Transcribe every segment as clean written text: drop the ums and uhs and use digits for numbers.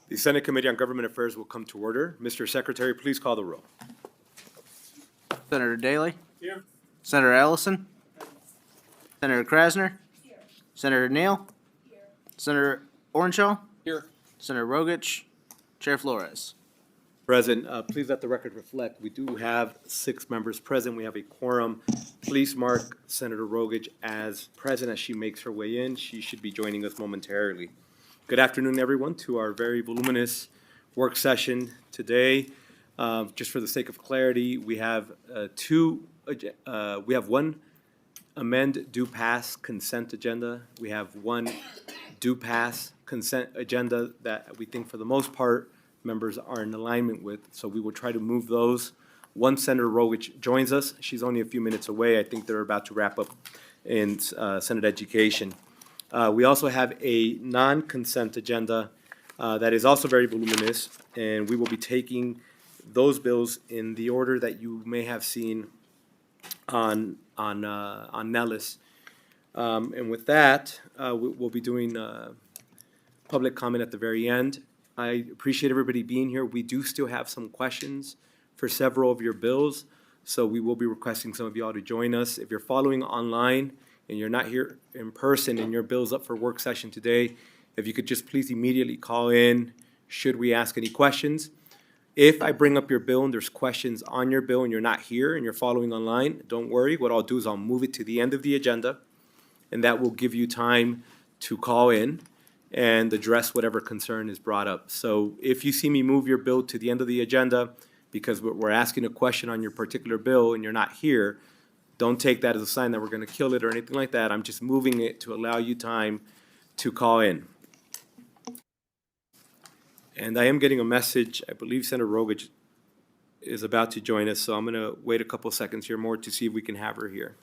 The Senate Committee on Government Affairs will come to order. Mr. Secretary, please call the roll. Senator Daley. Here. Senator Ellison. Senator Krasner. Senator Neal. Senator Orenshaw. Here. Senator Rogich. Chair Flores. Present. Please let the record reflect, we do have 6 members present. We have a quorum. Please mark Senator Rogich as present as she makes her way in. She should be joining us momentarily. Good afternoon, everyone, to our very voluminous work session today. Just for the sake of clarity, we have one amend, do pass consent agenda. We have one do pass consent agenda that we think for the most part members are in alignment with. So we will try to move those. Once Senator Rogich joins us, she's only a few minutes away. I think they're about to wrap up in Senate Education. We also have a non-consent agenda that is also very voluminous, and we will be taking those bills in the order that you may have seen on Nellis. And with that, we'll be doing public comment at the very end. I appreciate everybody being here. We do still have some questions for several of your bills, so we will be requesting some of you all to join us. If you're following online and you're not here in person and your bill's up for work session today, if you could just please immediately call in should we ask any questions. If I bring up your bill and there's questions on your bill and you're not here and you're following online, don't worry. What I'll do is I'll move it to the end of the agenda, and that will give you time to call in and address whatever concern is brought up. So if you see me move your bill to the end of the agenda because we're asking a question on your particular bill and you're not here, don't take that as a sign that we're going to kill it or anything like that. I'm just moving it to allow you time to call in. And I am getting a message. I believe Senator Rogich is about to join us, so I'm going to wait a couple seconds here more to see if we can have her here.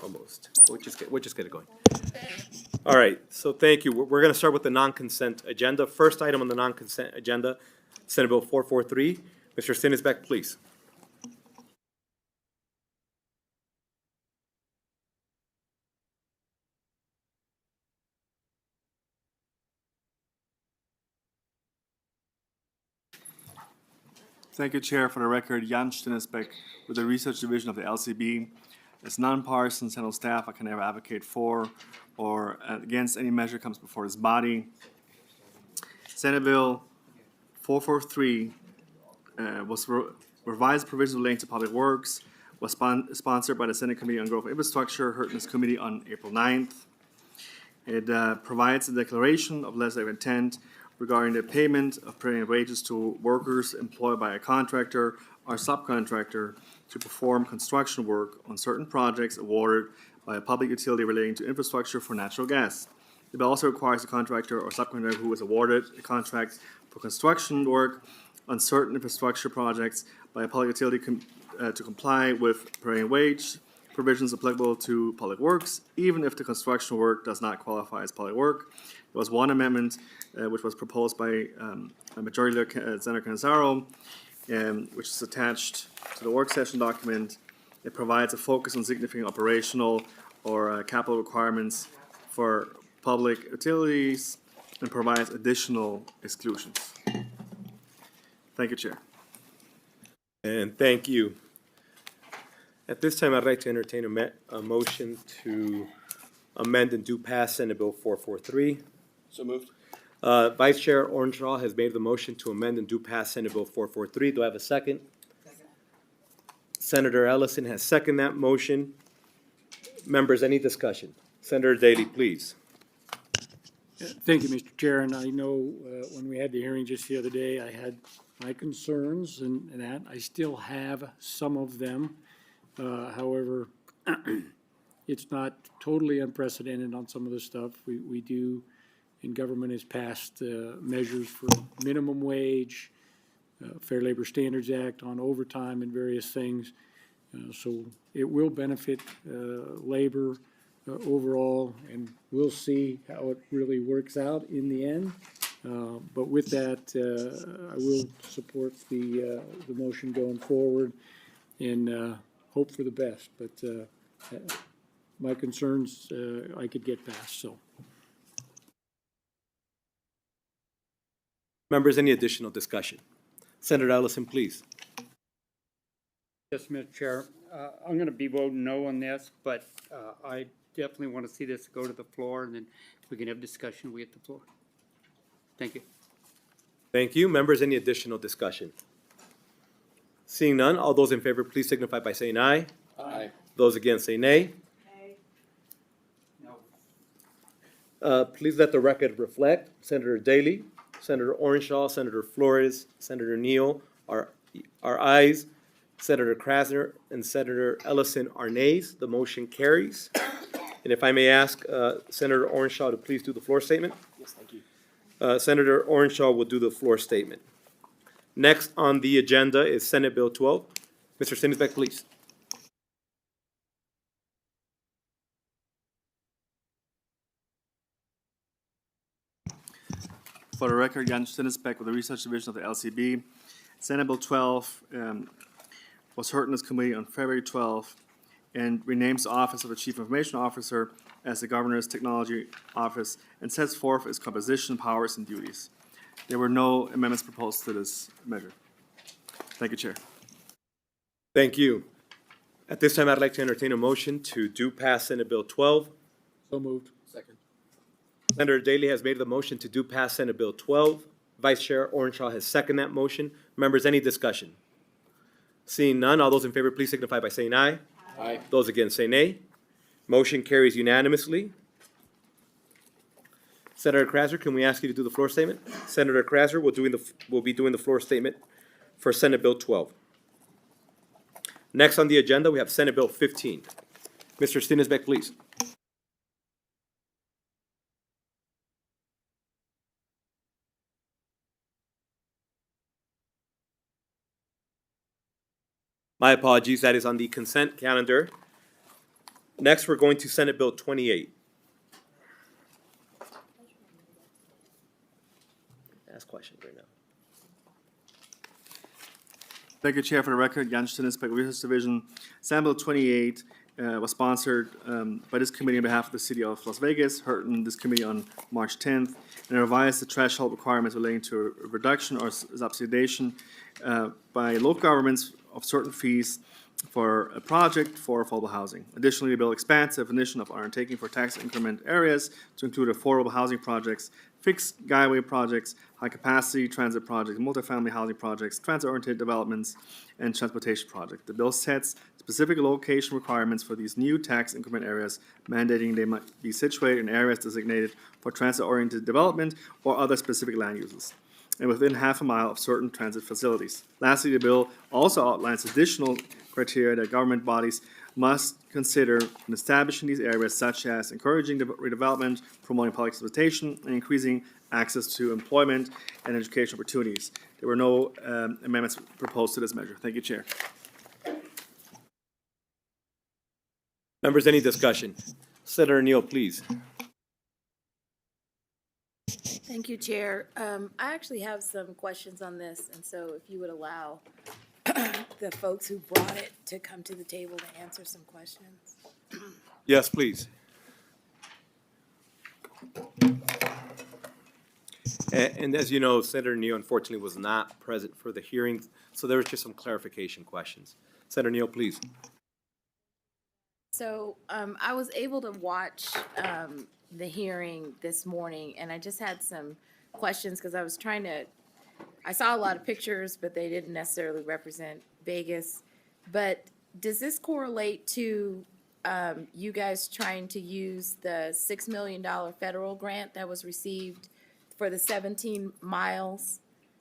Almost. We'll just get it going. All right, so thank you. We're going to start with the non-consent agenda. First item on the non-consent agenda, Senate Bill 443. Mr. Sinisbeck, please. Thank you, Chair. For the record, Jan Stinisbeck with the Research Division of the LCB. As nonpartisan Senate staff, I can never advocate for or against any measure comes before this body. Senate Bill 443 revised provisions relating to public works, was sponsored by the Senate Committee on Growth and Infrastructure, heard in this committee on April 9th. It provides a declaration of legislative intent regarding the payment of prevailing wages to workers employed by a contractor or subcontractor to perform construction work on certain projects awarded by a public utility relating to infrastructure for natural gas. The bill also requires the contractor or subcontractor who is awarded a contract for construction work on certain infrastructure projects by a public utility to comply with prevailing wage provisions applicable to public works, even if the construction work does not qualify as public work. There was one amendment which was proposed by a majority leader, Senator Canizaro, which is attached to the work session document. It provides a focus on significant operational or capital requirements for public utilities and provides additional exclusions. Thank you, Chair. And thank you. At this time, I'd like to entertain a motion to amend and do pass Senate Bill 443. So moved. Vice Chair Orenshaw has made the motion to amend and do pass Senate Bill 443. Do I have a second? Second. Senator Ellison has seconded that motion. Members, any discussion? Senator Daly, please. Thank you, Mr. Chair, and I know when we had the hearing just the other day, I had my concerns and that. I still have some of them. However, it's not totally unprecedented on some of the stuff. We do, and government has passed measures for minimum wage, Fair Labor Standards Act on overtime and various things. So it will benefit labor overall, and we'll see how it really works out in the end. But with that, I will support the motion going forward and hope for the best. But my concerns, I could get past, so. Members, any additional discussion? Senator Ellison, please. Yes, Mr. Chair. I'm going to be voting no on this, but I definitely want to see this go to the floor, and then we can have discussion at the floor. Thank you. Thank you. Members, any additional discussion? Seeing none, all those in favor, please signify by saying aye. Aye. Those against say nay. No. Please let the record reflect, Senator Daly, Senator Orenshaw, Senator Flores, Senator Neal are ayes. Senator Krasner and Senator Ellison are nays. The motion carries. And if I may ask Senator Orenshaw to please do the floor statement. Yes, thank you. Senator Orenshaw will do the floor statement. Next on the agenda is Senate Bill 12. Mr. Sinisbeck, please. For the record, Jan Stinisbeck with the Research Division of the LCB. Senate Bill 12 was heard in this committee on February 12th and renames the Office of the Chief Information Officer as the Governor's Technology Office and sets forth its composition, powers, and duties. There were no amendments proposed to this measure. Thank you, Chair. Thank you. At this time, I'd like to entertain a motion to do pass Senate Bill 12. So moved. Second. Senator Daly has made the motion to do pass Senate Bill 12. Vice Chair Orenshaw has seconded that motion. Members, any discussion? Seeing none, all those in favor, please signify by saying aye. Aye. Those against say nay. Motion carries unanimously. Senator Krasner, can we ask you to do the floor statement? Senator Krasner will be doing the floor statement for Senate Bill 12. Next on the agenda, we have Senate Bill 15. Mr. Stinisbeck, please. My apologies, that is on the consent calendar. Next, we're going to Senate Bill 28. Ask questions right now. Thank you, Chair. For the record, Jan Stinisbeck, Research Division. Senate Bill 28 was sponsored by this committee on behalf of the City of Las Vegas, heard in this committee on March 10th, and it revised the threshold requirements relating to a reduction or subsidization by local governments of certain fees for a project for affordable housing. Additionally, the bill expands the definition of undertaking for tax increment areas to include affordable housing projects, fixed guideway projects, high-capacity transit projects, multifamily housing projects, transit-oriented developments, and transportation projects. The bill sets specific location requirements for these new tax increment areas, mandating they must be situated in areas designated for transit-oriented development or other specific land uses, and within half a mile of certain transit facilities. Lastly, the bill also outlines additional criteria that government bodies must consider in establishing these areas, such as encouraging redevelopment, promoting public transportation, and increasing access to employment and education opportunities. There were no amendments proposed to this measure. Thank you, Chair. Members, any discussion? Senator Neal, please. Thank you, Chair. I actually have some questions on this, and so if you would allow the folks who brought it to come to the table to answer some questions. Yes, please. And as you know, Senator Neal unfortunately was not present for the hearings, so there was just some clarification questions. Senator Neal, please. So I was able to watch the hearing this morning, and I just had some questions because I saw a lot of pictures, but they didn't necessarily represent Vegas. But does this correlate to you guys trying to use the $6 million federal grant that was received for the 17 miles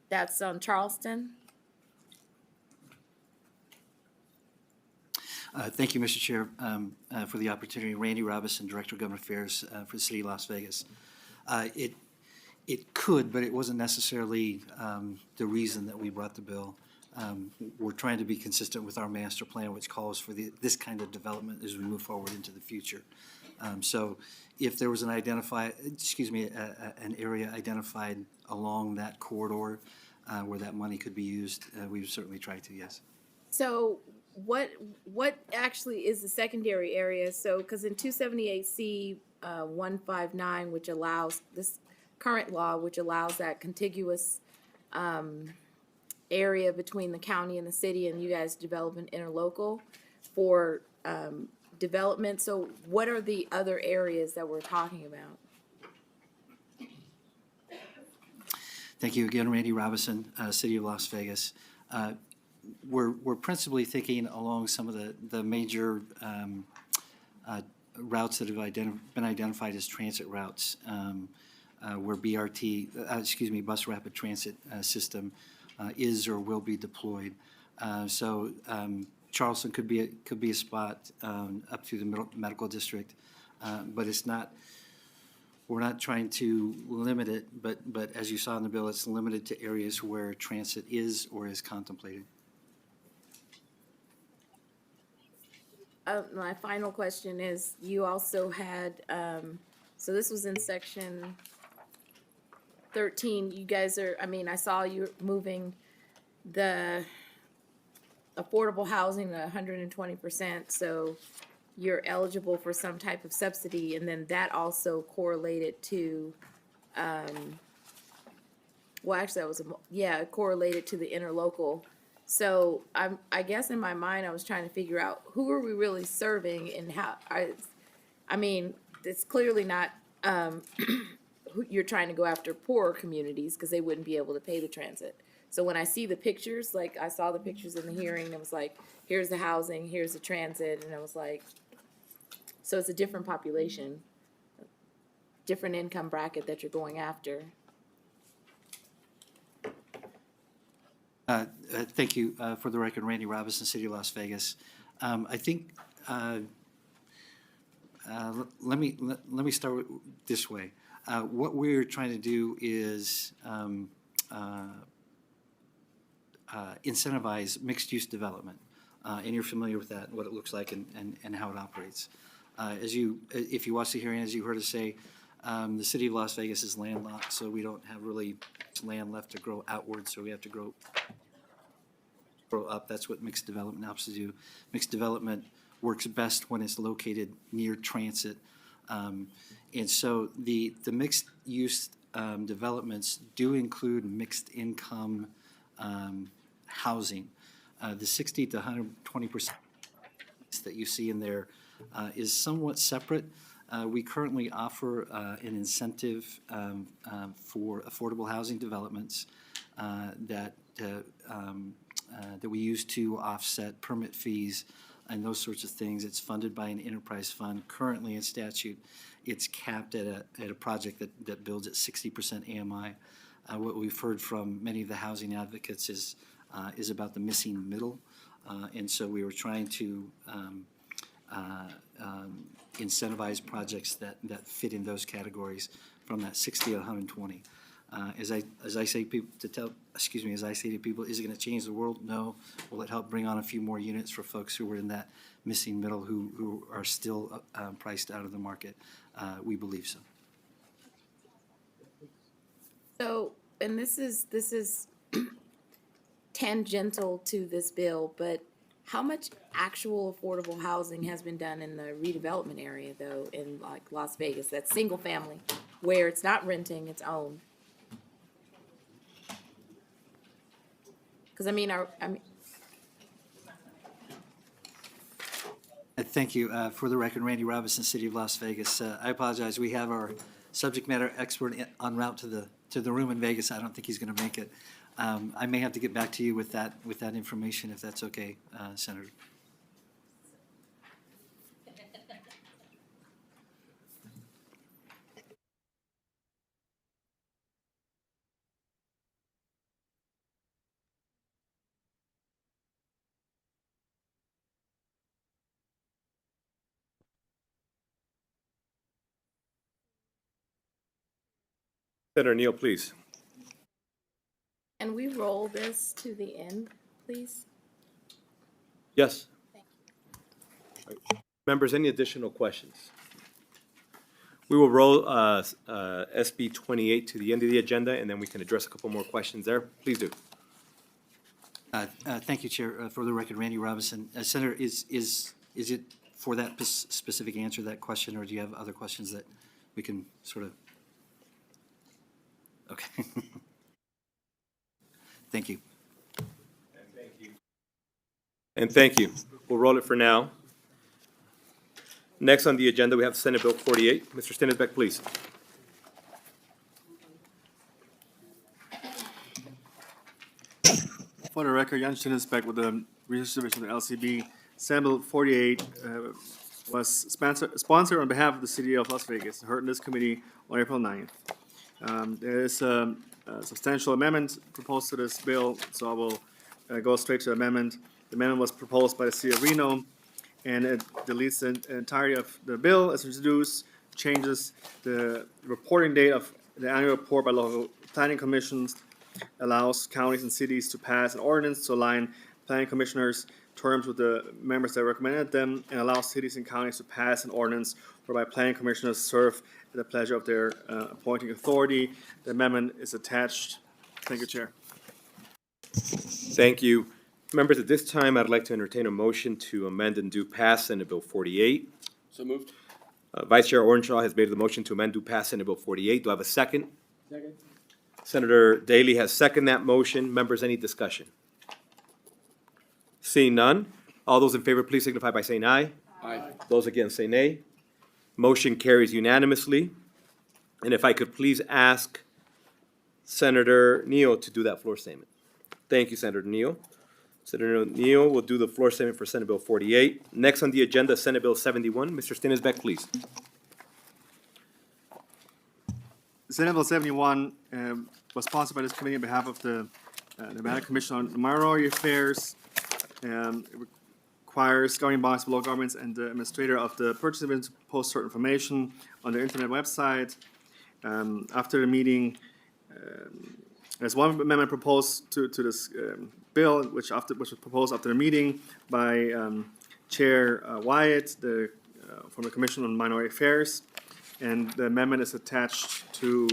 that's on Charleston? Thank you, Mr. Chair, for the opportunity. Randy Robinson, Director of Government Affairs for the City of Las Vegas. It could, but it wasn't necessarily the reason that we brought the bill. We're trying to be consistent with our master plan, which calls for this kind of development as we move forward into the future. So if there was an area identified along that corridor where that money could be used, we would certainly try to, yes. So what actually is the secondary area? So, because in 278C 159, which allows this current law, which allows that contiguous area between the county and the city, and you guys develop an interlocal for development. So what are the other areas that we're talking about? Thank you again, Randy Robinson, City of Las Vegas. We're principally thinking along some of the major routes that have been identified as transit routes, where bus rapid transit system is or will be deployed. So Charleston could be a spot up through the medical district, but it's not. We're not trying to limit it, but as you saw in the bill, it's limited to areas where transit is or is contemplated. My final question is, you also had, so this was in section 13. You guys are, I saw you moving the affordable housing to 120%, so you're eligible for some type of subsidy, and then that also correlated to, correlated to the interlocal. So I guess in my mind, I was trying to figure out who are we really serving and how. It's clearly not. You're trying to go after poorer communities because they wouldn't be able to pay the transit. So when I see the pictures, like I saw the pictures in the hearing, it was like, here's the housing, here's the transit, and I was like, so it's a different population, different income bracket that you're going after. Thank you. For the record, Randy Robinson, City of Las Vegas. I think let me start this way. What we're trying to do is incentivize mixed-use development, and you're familiar with that, what it looks like and how it operates. If you watch the hearing, as you heard us say, the City of Las Vegas is landlocked, so we don't have really land left to grow outward, so we have to grow up. That's what mixed development helps to do. Mixed development works best when it's located near transit. And so the mixed use developments do include mixed income housing. The 60 to 120% that you see in there is somewhat separate. We currently offer an incentive for affordable housing developments that we use to offset permit fees and those sorts of things. It's funded by an enterprise fund. Currently in statute, it's capped at a project that builds at 60% AMI. What we've heard from many of the housing advocates is about the missing middle. And so we were trying to incentivize projects that fit in those categories from that 60 to 120. As I say to people, is it going to change the world? No. Will it help bring on a few more units for folks who were in that missing middle who are still priced out of the market? We believe so. So, and this is tangential to this bill, but how much actual affordable housing has been done in the redevelopment area, though, in like Las Vegas, that's single family, where it's not renting, it's owned? Because I mean, Thank you. For the record, Randy Robinson, City of Las Vegas. I apologize. We have our subject matter expert en route to the room in Vegas. I don't think he's going to make it. I may have to get back to you with that information if that's okay, Senator. Senator Neal, please. can we roll this to the end, please? Yes. Members, any additional questions? We will roll SB 28 to the end of the agenda, and then we can address a couple more questions there. Please do. Thank you, Chair. For the record, Randy Robinson. Senator, is it for that specific answer to that question, or do you have other questions that we can sort of? Okay. Thank you. And thank you. We'll roll it for now. Next on the agenda, we have Senate Bill 48. Mr. Stinisbeck, please. For the record, Jan Stinisbeck with the Research Division of the LCB. Senate Bill 48 was sponsored on behalf of the City of Las Vegas, heard in this committee on April 9th. There is a substantial amendment proposed to this bill, so I will go straight to the amendment. The amendment was proposed by the City of Reno, and it deletes the entirety of the bill as introduced, changes the reporting date of the annual report by local planning commissions, allows counties and cities to pass an ordinance to align planning commissioners' terms with the members that recommended them, and allows cities and counties to pass an ordinance whereby planning commissioners serve at the pleasure of their appointing authority. The amendment is attached. Thank you, Chair. Thank you. Members, at this time, I'd like to entertain a motion to amend and do pass Senate Bill 48. So moved. Vice Chair Orenshaw has made the motion to amend, do pass Senate Bill 48. Do I have a second? Second. Senator Daly has seconded that motion. Members, any discussion? Seeing none, all those in favor, please signify by saying aye. Aye. Those against say nay. Motion carries unanimously. And if I could please ask Senator Neal to do that floor statement. Thank you, Senator Neal. Senator Neal will do the floor statement for Senate Bill 48. Next on the agenda, Senate Bill 71. Mr. Stinisbeck, please. Senate Bill 71 was sponsored by this committee on behalf of the Nevada Commission on Minority Affairs. It requires governing bodies, local governments, and the administrator of the purchase event to post certain information on their internet website. After the meeting, there's one amendment proposed to this bill, which was proposed after the meeting by Chair Wyatt, from the Commission on Minority Affairs, and the amendment is attached to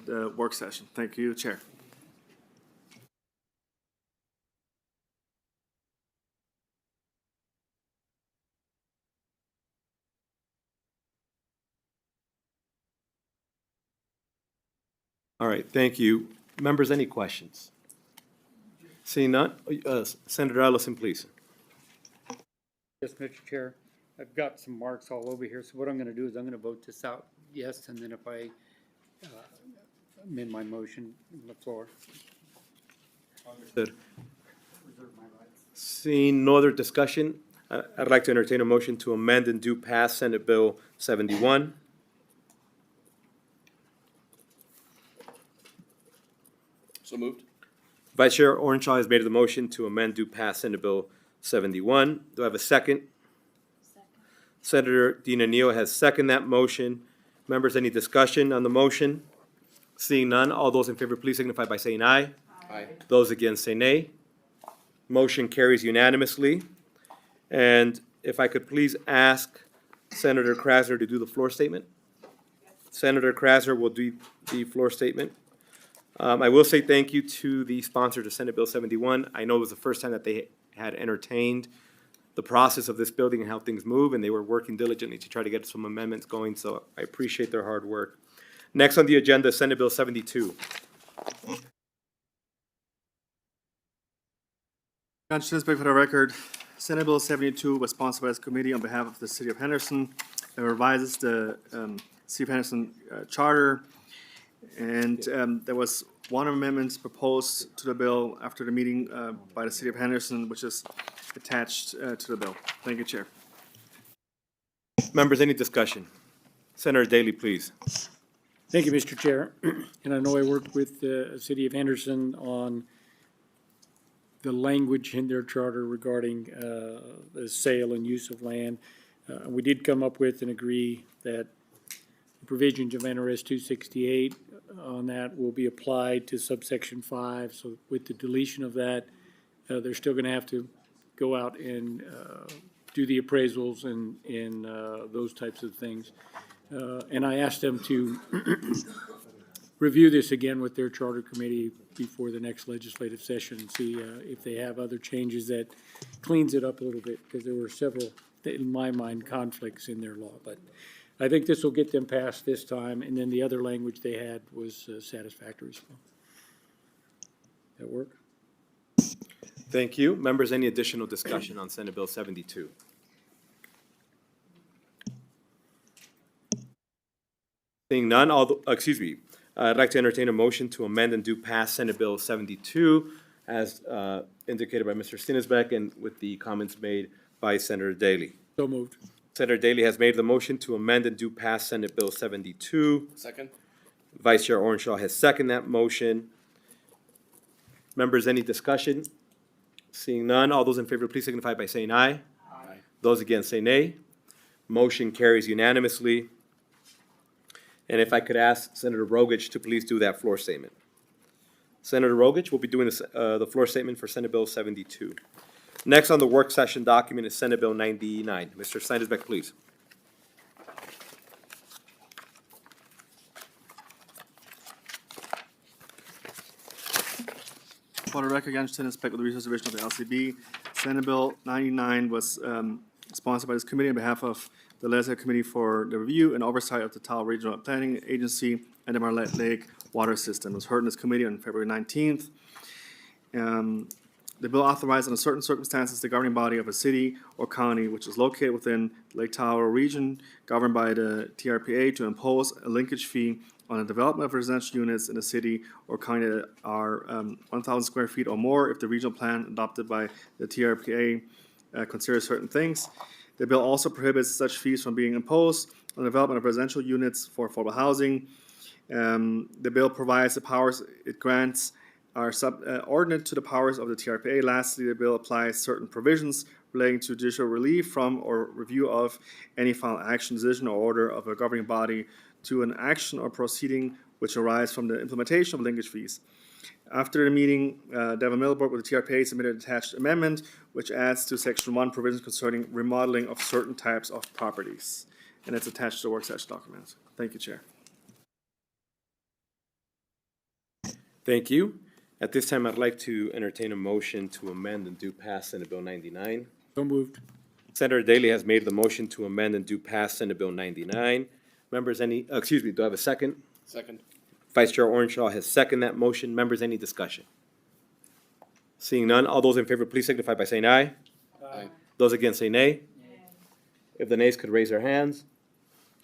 the work session. Thank you, Chair. All right, thank you. Members, any questions? Seeing none, Senator Ellison, please. Yes, Mr. Chair, I've got some marks all over here, so what I'm gonna do is I'm gonna vote this out, yes, and then if I amend my motion on the floor. Understood. Seeing no other discussion, I'd like to entertain a motion to amend and do pass Senate Bill 71. So moved. Vice Chair Orenshaw has made the motion to amend, do pass Senate Bill 71. Do I have a second? Senator DiNanio has seconded that motion. Members, any discussion on the motion? Seeing none, all those in favor, please signify by saying aye. Aye. Those against say nay. Motion carries unanimously. And if I could please ask Senator Krasner to do the floor statement. Senator Krasner will do the floor statement. I will say thank you to the sponsors of Senate Bill 71. I know it was the first time that they had entertained the process of this building and how things move, and they were working diligently to try to get some amendments going, so I appreciate their hard work. Next on the agenda, Senate Bill 72. Conscience, for the record, Senate Bill 72 was sponsored by this committee on behalf of the City of Henderson. It revises the City of Henderson charter. And there was one amendment proposed to the bill after the meeting by the City of Henderson, which is attached to the bill. Thank you, Chair. Members, any discussion? Senator Daly, please. Thank you, Mr. Chair. And I know I worked with the City of Henderson on the language in their charter regarding the sale and use of land. We did come up with and agree that the provisions of NRS 268 on that will be applied to subsection 5. So with the deletion of that, they're still going to have to go out and do the appraisals and those types of things. And I asked them to review this again with their charter committee before the next legislative session and see if they have other changes that cleans it up a little bit, because there were several, in my mind, conflicts in their law. But I think this will get them passed this time, and then the other language they had was satisfactory as well. That work? Thank you. Members, any additional discussion on Senate Bill 72? Seeing none, I'd like to entertain a motion to amend and do pass Senate Bill 72 as indicated by Mr. Stinisbeck and with the comments made by Senator Daly. So moved. Senator Daly has made the motion to amend and do pass Senate Bill 72. Second. Vice Chair Orenshaw has seconded that motion. Members, any discussion? Seeing none, all those in favor, please signify by saying aye. Aye. Those against say nay. Motion carries unanimously. And if I could ask Senator Rogich to please do that floor statement. Senator Rogich will be doing the floor statement for Senate Bill 72. Next on the work session document is Senate Bill 99. Mr. Stinisbeck, please. For the record, against inspect with the resource division of the LCB, Senate Bill 99 was sponsored by this committee on behalf of the Legislative Committee for the Review and Oversight of the Tahoe Regional Planning Agency and the Marlette Lake Water System. It was heard in this committee on February 19th. The bill authorized, under certain circumstances, the governing body of a city or county which is located within Lake Tahoe region governed by the TRPA to impose a linkage fee on the development of residential units in the city or county that are 1,000 square feet or more if the regional plan adopted by the TRPA considers certain things. The bill also prohibits such fees from being imposed on the development of residential units for affordable housing. The bill provides the powers it grants are subordinate to the powers of the TRPA. Lastly, the bill applies certain provisions relating to judicial relief from or review of any final action, decision, or order of a governing body to an action or proceeding which arise from the implementation of linkage fees. After the meeting, Devin Milberg with the TRPA submitted an attached amendment which adds to Section 1 provisions concerning remodeling of certain types of properties. And it's attached to the work session document. Thank you, Chair. Thank you. At this time, I'd like to entertain a motion to amend and do pass Senate Bill 99. So moved. Senator Daly has made the motion to amend and do pass Senate Bill 99. Members, do I have a second? Second. Vice Chair Orenshaw has seconded that motion. Members, any discussion? Seeing none, all those in favor, please signify by saying aye. Aye. Those against say nay. If the nays could raise their hands.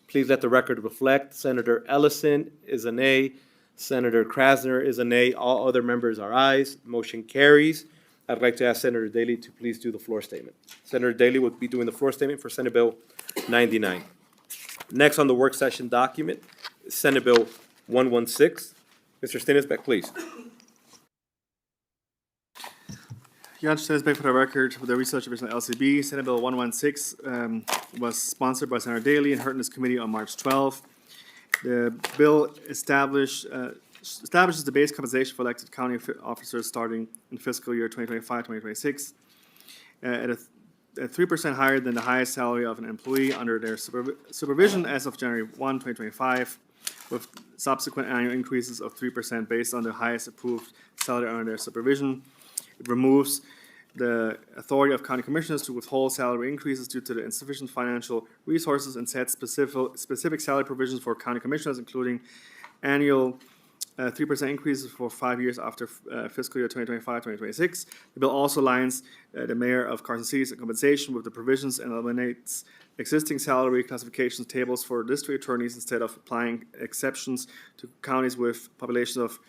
Please let the record reflect. Senator Ellison is a nay. Senator Krasner is a nay. All other members are ayes. Motion carries. I'd like to ask Senator Daly to please do the floor statement. Senator Daly will be doing the floor statement for Senate Bill 99. Next on the work session document, is Senate Bill 116. Mr. Stinisbeck, please. Jan Stanisbeck for the record, for the Research Division of LCB, Senate Bill 116 was sponsored by Senator Daly and heard in this committee on March 12th. The bill establishes the base compensation for elected county officers starting in fiscal year 2025-2026 at 3% higher than the highest salary of an employee under their supervision as of January 1, 2025, with subsequent annual increases of 3% based on the highest approved salary under their supervision. It removes the authority of county commissioners to withhold salary increases due to the insufficient financial resources and sets specific salary provisions for county commissioners, including annual 3% increases for 5 years after fiscal year 2025-2026. The bill also aligns the mayor of Carson City's compensation with the provisions and eliminates existing salary classifications tables for district attorneys instead of applying exceptions to counties with populations of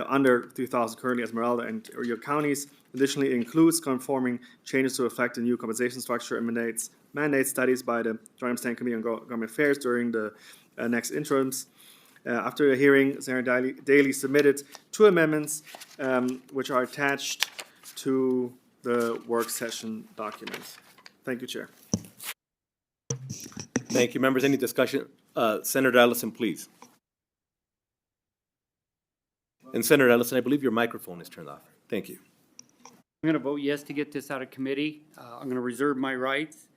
under 3,000 currently, Esmeralda and Rio counties. Additionally, it includes conforming changes to affect the new compensation structure and mandates studies by the Joint Standing Committee on Government Affairs during the next interims. After the hearing, Senator Daly submitted 2 amendments which are attached to the work session documents. Thank you, Chair. Thank you, members. Any discussion? Senator Ellison, please. And Senator Ellison, I believe your microphone is turned off. Thank you. I'm going to vote yes to get this out of committee. I'm going to reserve my rights.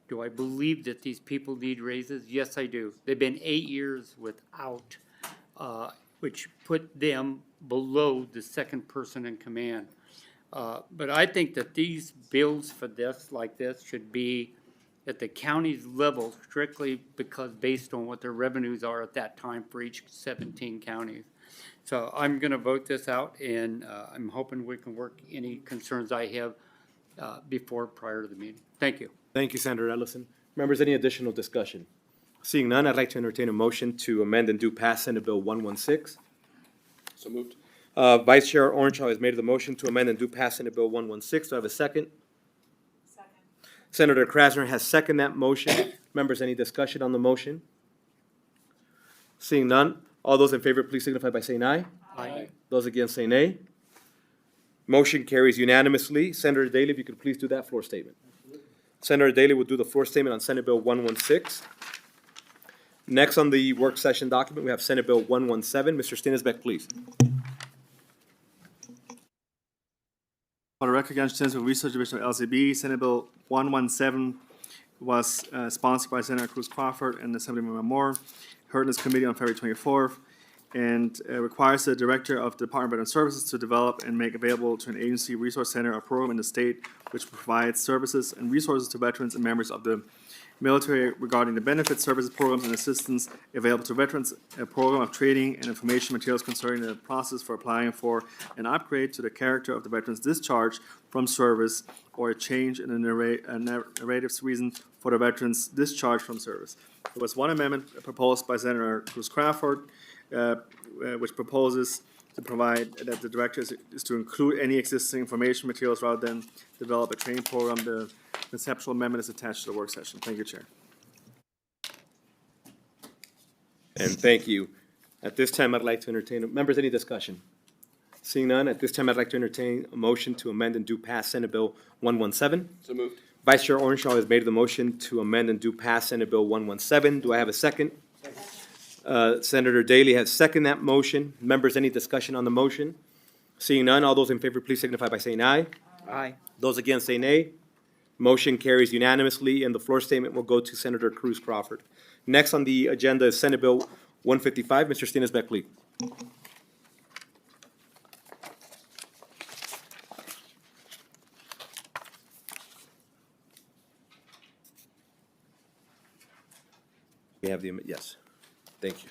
Do I believe that these people need raises? Yes, I do. They've been 8 years without, which put them below the second person in command. But I think that these bills for this, like this, should be at the county's level strictly because based on what their revenues are at that time for each 17 counties. So I'm going to vote this out, and I'm hoping we can work any concerns I have prior to the meeting. Thank you. Thank you, Senator Ellison. Members, any additional discussion? Seeing none, I'd like to entertain a motion to amend and do pass Senate Bill 116. So moved. Vice Chair Orenshaw has made the motion to amend and do pass Senate Bill 116. Do I have a second? Second. Senator Krasner has seconded that motion. Members, any discussion on the motion? Seeing none, all those in favor, please signify by saying aye. Aye. Those against say nay. Motion carries unanimously. Senator Daly, if you could please do that floor statement. Senator Daly will do the floor statement on Senate Bill 116. Next on the work session document, we have Senate Bill 117. Mr. Stinisbeck, please. For the record, Jan Stanisbeck, Research Division of LCB, Senate Bill 117 was sponsored by Senator Cruz Crawford and Assemblymember Moore, heard in this committee on February 24th, and requires the Director of the Department of Veteran Services to develop and make available to an agency resource center or program in the state which provides services and resources to veterans and members of the military regarding the benefits, services, programs, and assistance available to veterans, a program of training and information materials concerning the process for applying for an upgrade to the character of the veteran's discharge from service or a change in the narrative's reason for the veteran's discharge from service. There was one amendment proposed by Senator Cruz Crawford, which proposes to provide that the director is to include any existing information materials rather than develop a training program. The conceptual amendment is attached to the work session. Thank you, Chair. And thank you. At this time, I'd like to entertain, members, any discussion? Seeing none, at this time, I'd like to entertain a motion to amend and do pass Senate Bill 117. So moved. Vice Chair Orenshaw has made the motion to amend and do pass Senate Bill 117. Do I have a second? Senator Daly has seconded that motion. Members, any discussion on the motion? Seeing none, all those in favor, please signify by saying aye. Aye. Those against say nay. Motion carries unanimously, and the floor statement will go to Senator Cruz Crawford. Next on the agenda is Senate Bill 155. Mr. Stinisbeck, please. We have the, yes. Thank you.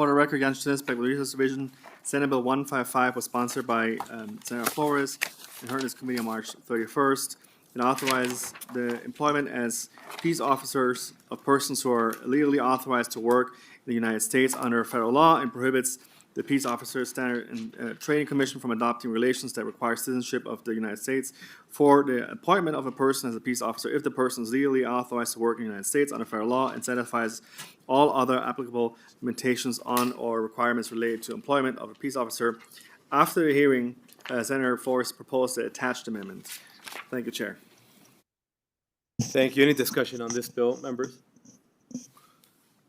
For the record, Jan Students, Public Resource Division, Senate Bill 155 was sponsored by Senator Flores and heard in this committee on March 31st. It authorizes the employment as peace officers of persons who are legally authorized to work in the United States under federal law and prohibits the Peace Officers Standard and Training Commission from adopting regulations that require citizenship of the United States for the appointment of a person as a peace officer if the person is legally authorized to work in the United States under federal law and satisfies all other applicable limitations on or requirements related to employment of a peace officer. After the hearing, Senator Flores proposed the attached amendment. Thank you, Chair. Thank you. Any discussion on this bill, members?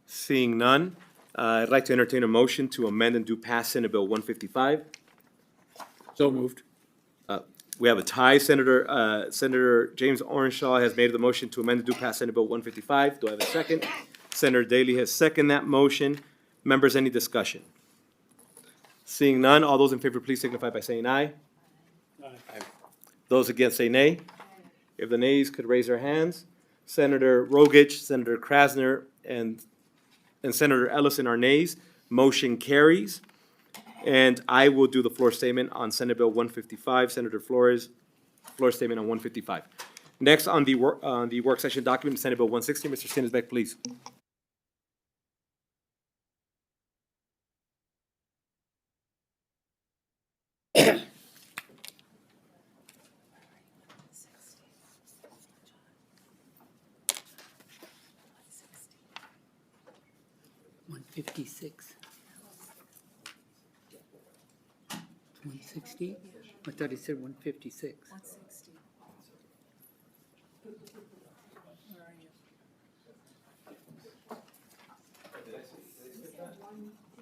Seeing none, I'd like to entertain a motion to amend and do pass Senate Bill 155. So moved. We have a tie. Senator James Orenshaw has made the motion to amend and do pass Senate Bill 155. Do I have a second? Senator Daly has seconded that motion. Members, any discussion? Seeing none, all those in favor, please signify by saying aye. Aye. Those against say nay. If the nays could raise their hands. Senator Rogich, Senator Krasner, and Senator Ellison are nays. Motion carries. And I will do the floor statement on Senate Bill 155. Senator Flores, floor statement on 155. Next on the work session document, Senate Bill 160. Mr. Sinisbeck, please. One 160? I thought he said 156.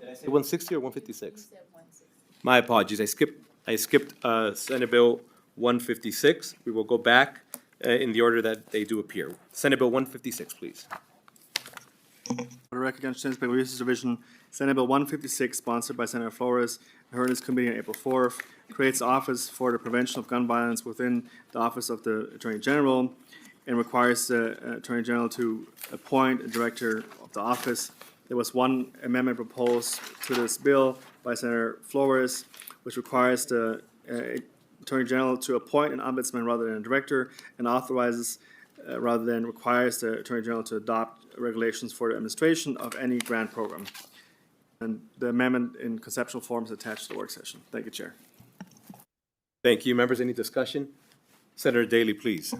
Did I say 160 or 156? My apologies. I skipped Senate Bill 156. We will go back in the order that they do appear. Senate Bill 156, please. For the record, Jan Students, Public Resource Division, Senate Bill 156, sponsored by Senator Flores, heard in this committee on April 4th, creates the Office for the Prevention of Gun Violence within the Office of the Attorney General and requires the Attorney General to appoint a director of the office. There was one amendment proposed to this bill by Senator Flores, which requires the Attorney General to appoint an ombudsman rather than a director and authorizes rather than requires the Attorney General to adopt regulations for the administration of any grant program. And the amendment in conceptual form is attached to the work session. Thank you, Chair. Thank you. Members, any discussion? Senator Daly, please.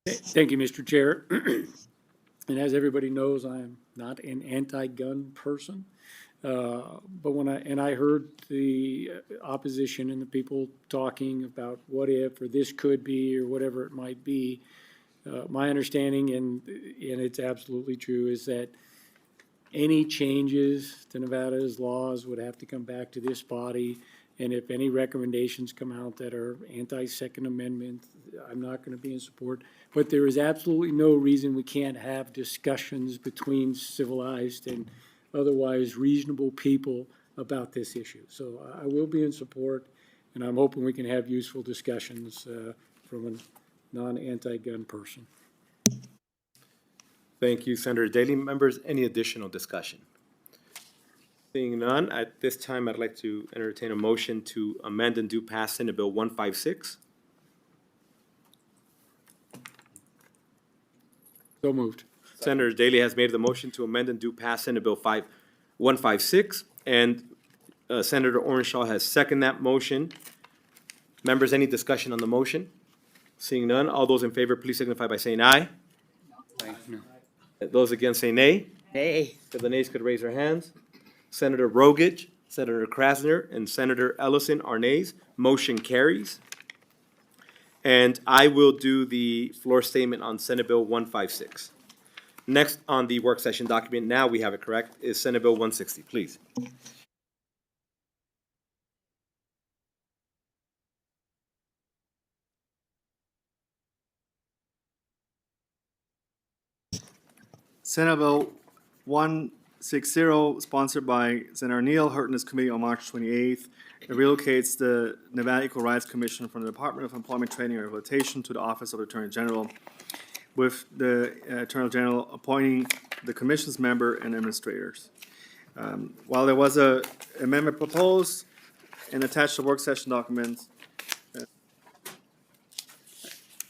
Thank you, Mr. Chair. And as everybody knows, I am not an anti-gun person. But when I heard the opposition and the people talking about what if, or this could be, or whatever it might be, my understanding, and it's absolutely true, is that any changes to Nevada's laws would have to come back to this body. And if any recommendations come out that are anti-Second Amendment, I'm not going to be in support. But there is absolutely no reason we can't have discussions between civilized and otherwise reasonable people about this issue. So I will be in support, and I'm hoping we can have useful discussions from a non-anti-gun person. Thank you, Senator Daly. Members, any additional discussion? Seeing none, at this time, I'd like to entertain a motion to amend and do pass Senate Bill 156. So moved. Senator Daly has made the motion to amend and do pass Senate Bill 156, and Senator Orenshaw has seconded that motion. Members, any discussion on the motion? Seeing none, all those in favor, please signify by saying aye. No. Those against say nay. Nay. If the nays could raise their hands. Senator Rogich, Senator Krasner, and Senator Ellison are nays. Motion carries. And I will do the floor statement on Senate Bill 156. Next on the work session document, now we have it correct, is Senate Bill 160, please. Senate Bill 160, sponsored by Senator Neal, heard in this committee on March 28th. It relocates the Nevada Equal Rights Commission from the Department of Employment, Training, and Rehabilitation to the Office of the Attorney General, with the Attorney General appointing the commission's member and administrators. While there was a amendment proposed and attached to work session document,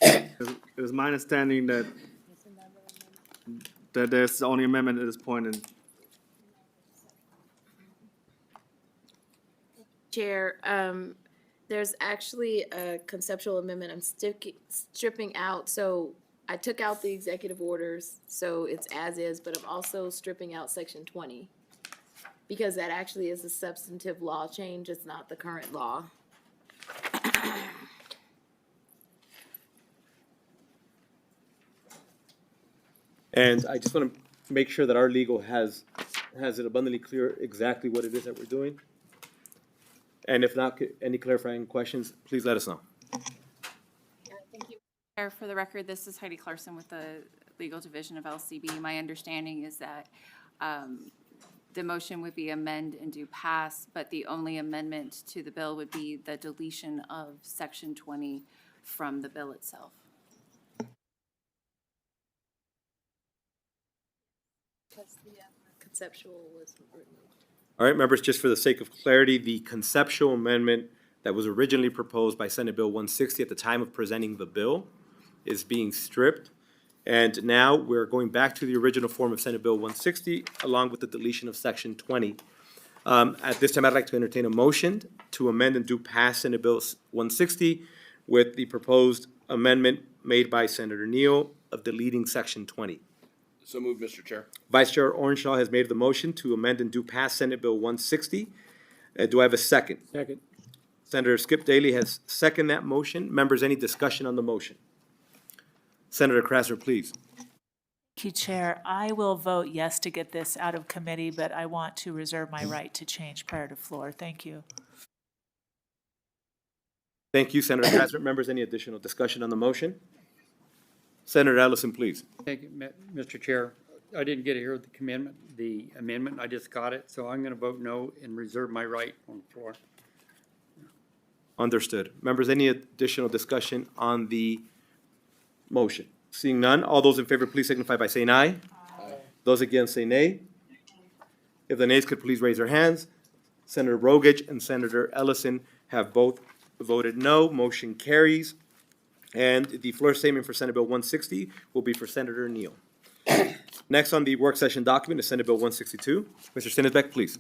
it is my understanding that there's the only amendment at this point, and Chair, there's actually a conceptual amendment I'm stripping out, so I took out the executive orders, so it's as is, but I'm also stripping out section 20. Because that actually is a substantive law change, it's not the current law. And I just want to make sure that our legal has it abundantly clear exactly what it is that we're doing. And if not, any clarifying questions, please let us know. Chair, for the record, this is Heidi Clarkson with the Legal Division of LCB. My understanding is that the motion would be amend and do pass, but the only amendment to the bill would be the deletion of section 20 from the bill itself. Because the conceptual was removed. All right, members, just for the sake of clarity, the conceptual amendment that was originally proposed by Senate Bill 160 at the time of presenting the bill is being stripped. And now we're going back to the original form of Senate Bill 160, along with the deletion of section 20. At this time, I'd like to entertain a motion to amend and do pass Senate Bill 160 with the proposed amendment made by Senator Neal of deleting section 20. So moved, Mr. Chair. Vice Chair Orenshaw has made the motion to amend and do pass Senate Bill 160. Do I have a second? Second. Senator Skip Daly has seconded that motion. Members, any discussion on the motion? Senator Krasner, please. Thank you, Chair. I will vote yes to get this out of committee, but I want to reserve my right to change prior to floor. Thank you. Thank you, Senator Krasner. Members, any additional discussion on the motion? Senator Ellison, please. Thank you, Mr. Chair. I didn't get to hear the amendment, I just got it, so I'm gonna vote no and reserve my right on the floor. Understood. Members, any additional discussion on the motion? Seeing none, all those in favor, please signify by saying aye. Aye. Those against say nay. If the nays could please raise their hands. Senator Rogich and Senator Ellison have both voted no. Motion carries. And the floor statement for Senate Bill 160 will be for Senator Neal. Next on the work session document is Senate Bill 162. Mr. Sinisbeck, please.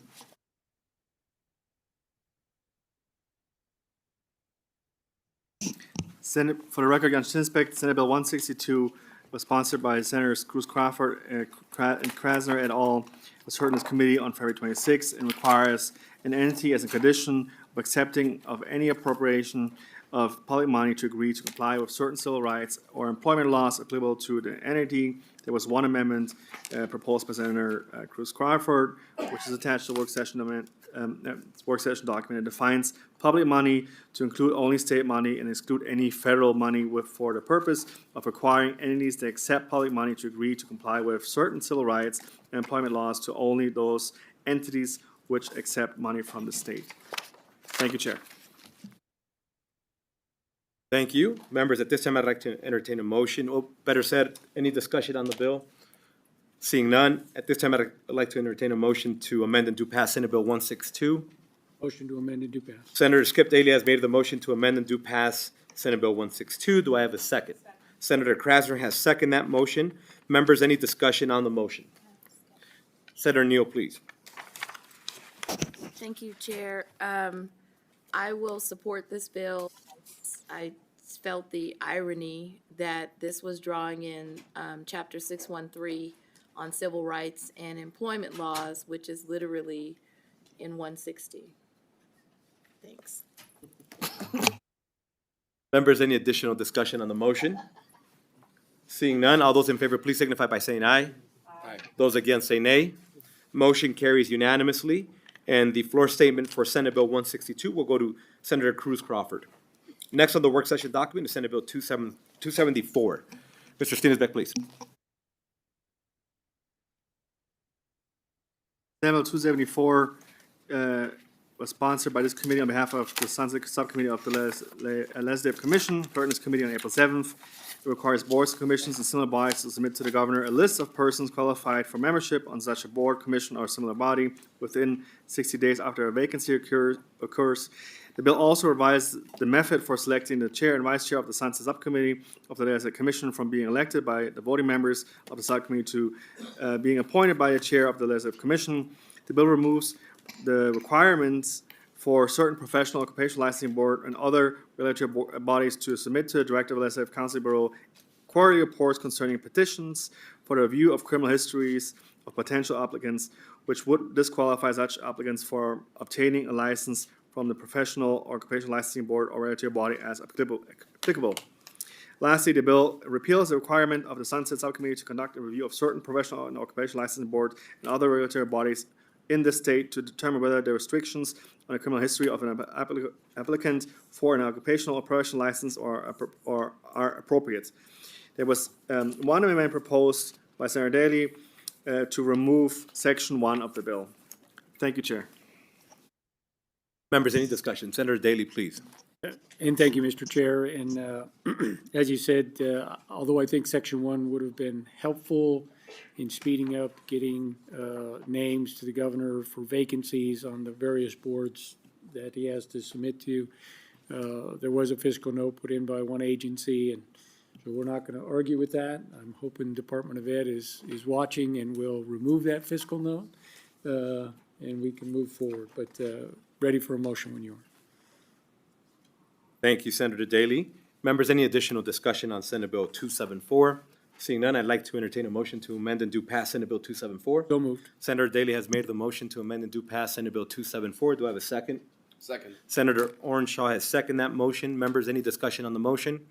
Senate, for the record, Jan Stinsbeck, Senate Bill 162 was sponsored by Senators Cruz Crawford and Krasner et al. Was heard in this committee on February 26 and requires an entity as a condition of accepting of any appropriation of public money to agree to comply with certain civil rights or employment laws applicable to the entity. There was one amendment proposed by Senator Cruz Crawford, which is attached to the work session document. It defines public money to include only state money and exclude any federal money for the purpose of requiring entities that accept public money to agree to comply with certain civil rights and employment laws to only those entities which accept money from the state. Thank you, Chair. Thank you. Members, at this time, I'd like to entertain a motion, or better said, any discussion on the bill? Seeing none, at this time, I'd like to entertain a motion to amend and do pass Senate Bill 162. Motion to amend and do pass. Senator Skip Daly has made the motion to amend and do pass Senate Bill 162. Do I have a second? Senator Krasner has seconded that motion. Members, any discussion on the motion? Senator Neal, please. Thank you, Chair. I will support this bill. I felt the irony that this was drawing in Chapter 613 on civil rights and employment laws, which is literally in 160. Thanks. Members, any additional discussion on the motion? Seeing none, all those in favor, please signify by saying aye. Aye. Those against say nay. Motion carries unanimously. And the floor statement for Senate Bill 162 will go to Senator Cruz Crawford. Next on the work session document is Senate Bill 274. Mr. Stinisbeck, please. Senate Bill 274 was sponsored by this committee on behalf of the Sunset Subcommittee of the Legislative Commission, heard in this committee on April 7th. It requires boards, commissions, and similar bodies to submit to the governor a list of persons qualified for membership on such a board, commission, or similar body within 60 days after a vacancy occurs. The bill also revises the method for selecting the chair and vice chair of the Sunset Subcommittee of the Legislative Commission from being elected by the voting members of the subcommittee to being appointed by the chair of the Legislative Commission. The bill removes the requirements for certain professional occupational licensing board and other regulatory bodies to submit to the Director of the Legislative Council Bureau quarterly reports concerning petitions for the review of criminal histories of potential applicants, which would disqualify such applicants for obtaining a license from the Professional or Occupational Licensing Board or regulatory body as applicable. Lastly, the bill repeals the requirement of the Sunset Subcommittee to conduct a review of certain professional and occupational licensing boards and other regulatory bodies in the state to determine whether the restrictions on the criminal history of an applicant for an occupational or professional license are appropriate. There was one amendment proposed by Senator Daly to remove Section 1 of the bill. Thank you, Chair. Members, any discussion? Senator Daly, please. And thank you, Mr. Chair. And as you said, although I think Section 1 would have been helpful in speeding up getting names to the governor for vacancies on the various boards that he has to submit to, there was a fiscal note put in by one agency, and so we're not going to argue with that. I'm hoping Department of Ed is watching and will remove that fiscal note, and we can move forward. But ready for a motion when you are. Thank you, Senator Daly. Members, any additional discussion on Senate Bill 274? Seeing none, I'd like to entertain a motion to amend and do pass Senate Bill 274. So moved. Senator Daly has made the motion to amend and do pass Senate Bill 274. Do I have a second? Second. Senator Orenshaw has seconded that motion. Members, any discussion on the motion?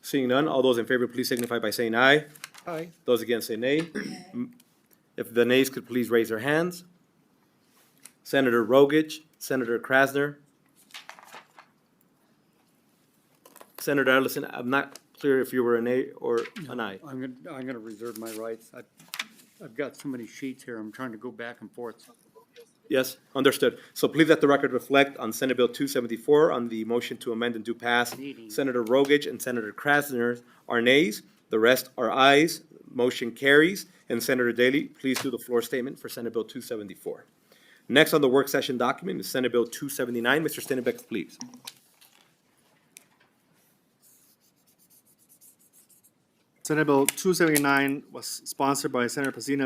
Seeing none, all those in favor, please signify by saying aye. Aye. Those against say nay. If the nays could please raise their hands. Senator Rogich, Senator Krasner. Senator Ellison, I'm not clear if you were a nay or an aye. I'm gonna reserve my rights. I've got so many sheets here, I'm trying to go back and forth. Yes, understood. So please let the record reflect on Senate Bill 274 on the motion to amend and do pass. Senator Rogich and Senator Krasner are nays. The rest are ayes. Motion carries. And Senator Daly, please do the floor statement for Senate Bill 274. Next on the work session document is Senate Bill 279. Mr. Stenbeck, please. Senate Bill 279 was sponsored by Senator Pazina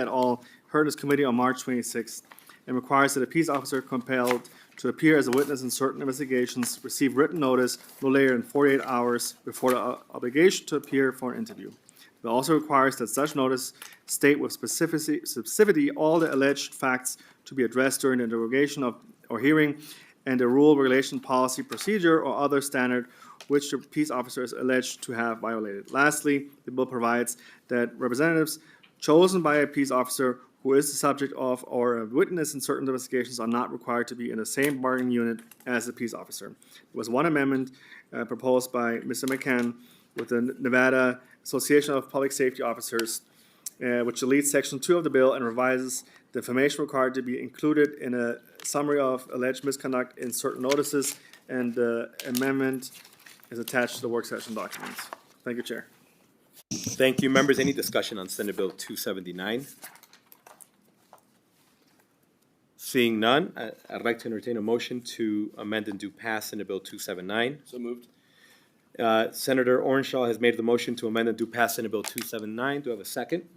et al., heard in this committee on March 26th, and requires that a peace officer compelled to appear as a witness in certain investigations receive written notice no later than 48 hours before the obligation to appear for an interview. It also requires that such notice state with specificity all the alleged facts to be addressed during the interrogation or hearing, and the rule, regulation, policy, procedure, or other standard which the peace officer is alleged to have violated. Lastly, the bill provides that representatives chosen by a peace officer who is the subject of or a witness in certain investigations are not required to be in the same bargaining unit as the peace officer. There was one amendment proposed by Mr. McCann with the Nevada Association of Public Safety Officers, which deletes Section 2 of the bill and revises the information required to be included in a summary of alleged misconduct in certain notices, and the amendment is attached to the work session documents. Thank you, Chair. Thank you, members. Any discussion on Senate Bill 279? Seeing none, I'd like to entertain a motion to amend and do pass Senate Bill 279. So moved. Senator Orenshaw has made the motion to amend and do pass Senate Bill 279. Do I have a second?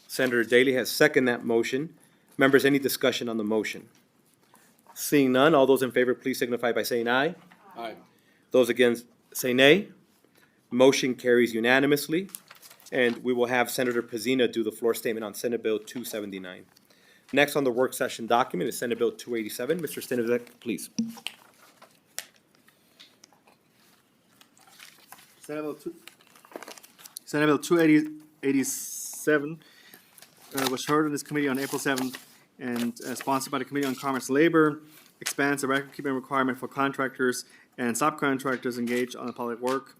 Senator Daly has seconded that motion. Members, any discussion on the motion? Seeing none, all those in favor, please signify by saying aye. Aye. Those against say nay. Motion carries unanimously. And we will have Senator Pazina do the floor statement on Senate Bill 279. Next on the work session document is Senate Bill 287. Mr. Stenivek, please. Senate Bill 287 was heard in this committee on April 7th and sponsored by the Committee on Commerce and Labor, expands the record-keeping requirement for contractors and subcontractors engaged on the public work.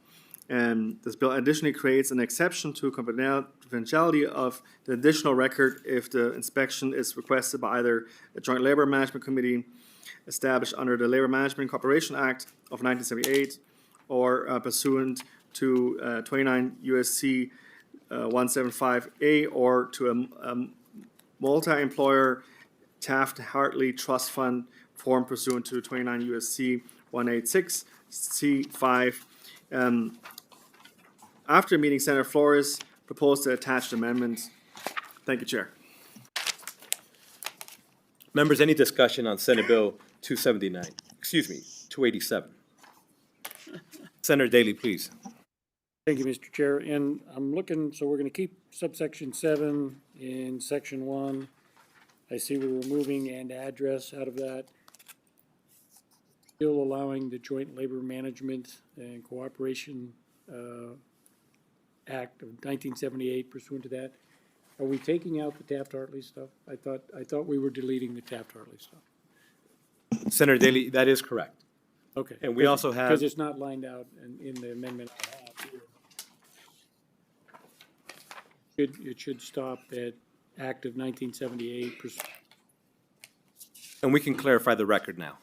And this bill additionally creates an exception to confidentiality of the additional record if the inspection is requested by either a Joint Labor Management Committee established under the Labor Management Corporation Act of 1978 or pursuant to 29 USC 175A or to a multi-employer Taft-Hartley Trust Fund form pursuant to 29 USC 186 C5. After meeting, Senator Flores proposed the attached amendment. Thank you, Chair. Members, any discussion on Senate Bill 287? Senator Daly, please. Thank you, Mr. Chair. And I'm looking, so we're gonna keep subsection 7 in section 1. I see we're removing and address out of that. Still allowing the Joint Labor Management and Cooperation Act of 1978 pursuant to that. Are we taking out the Taft-Hartley stuff? I thought we were deleting the Taft-Hartley stuff. Senator Daly, that is correct. Okay. And we also have- Because it's not lined out in the amendment I have here. It should stop at Act of 1978. And we can clarify the record now.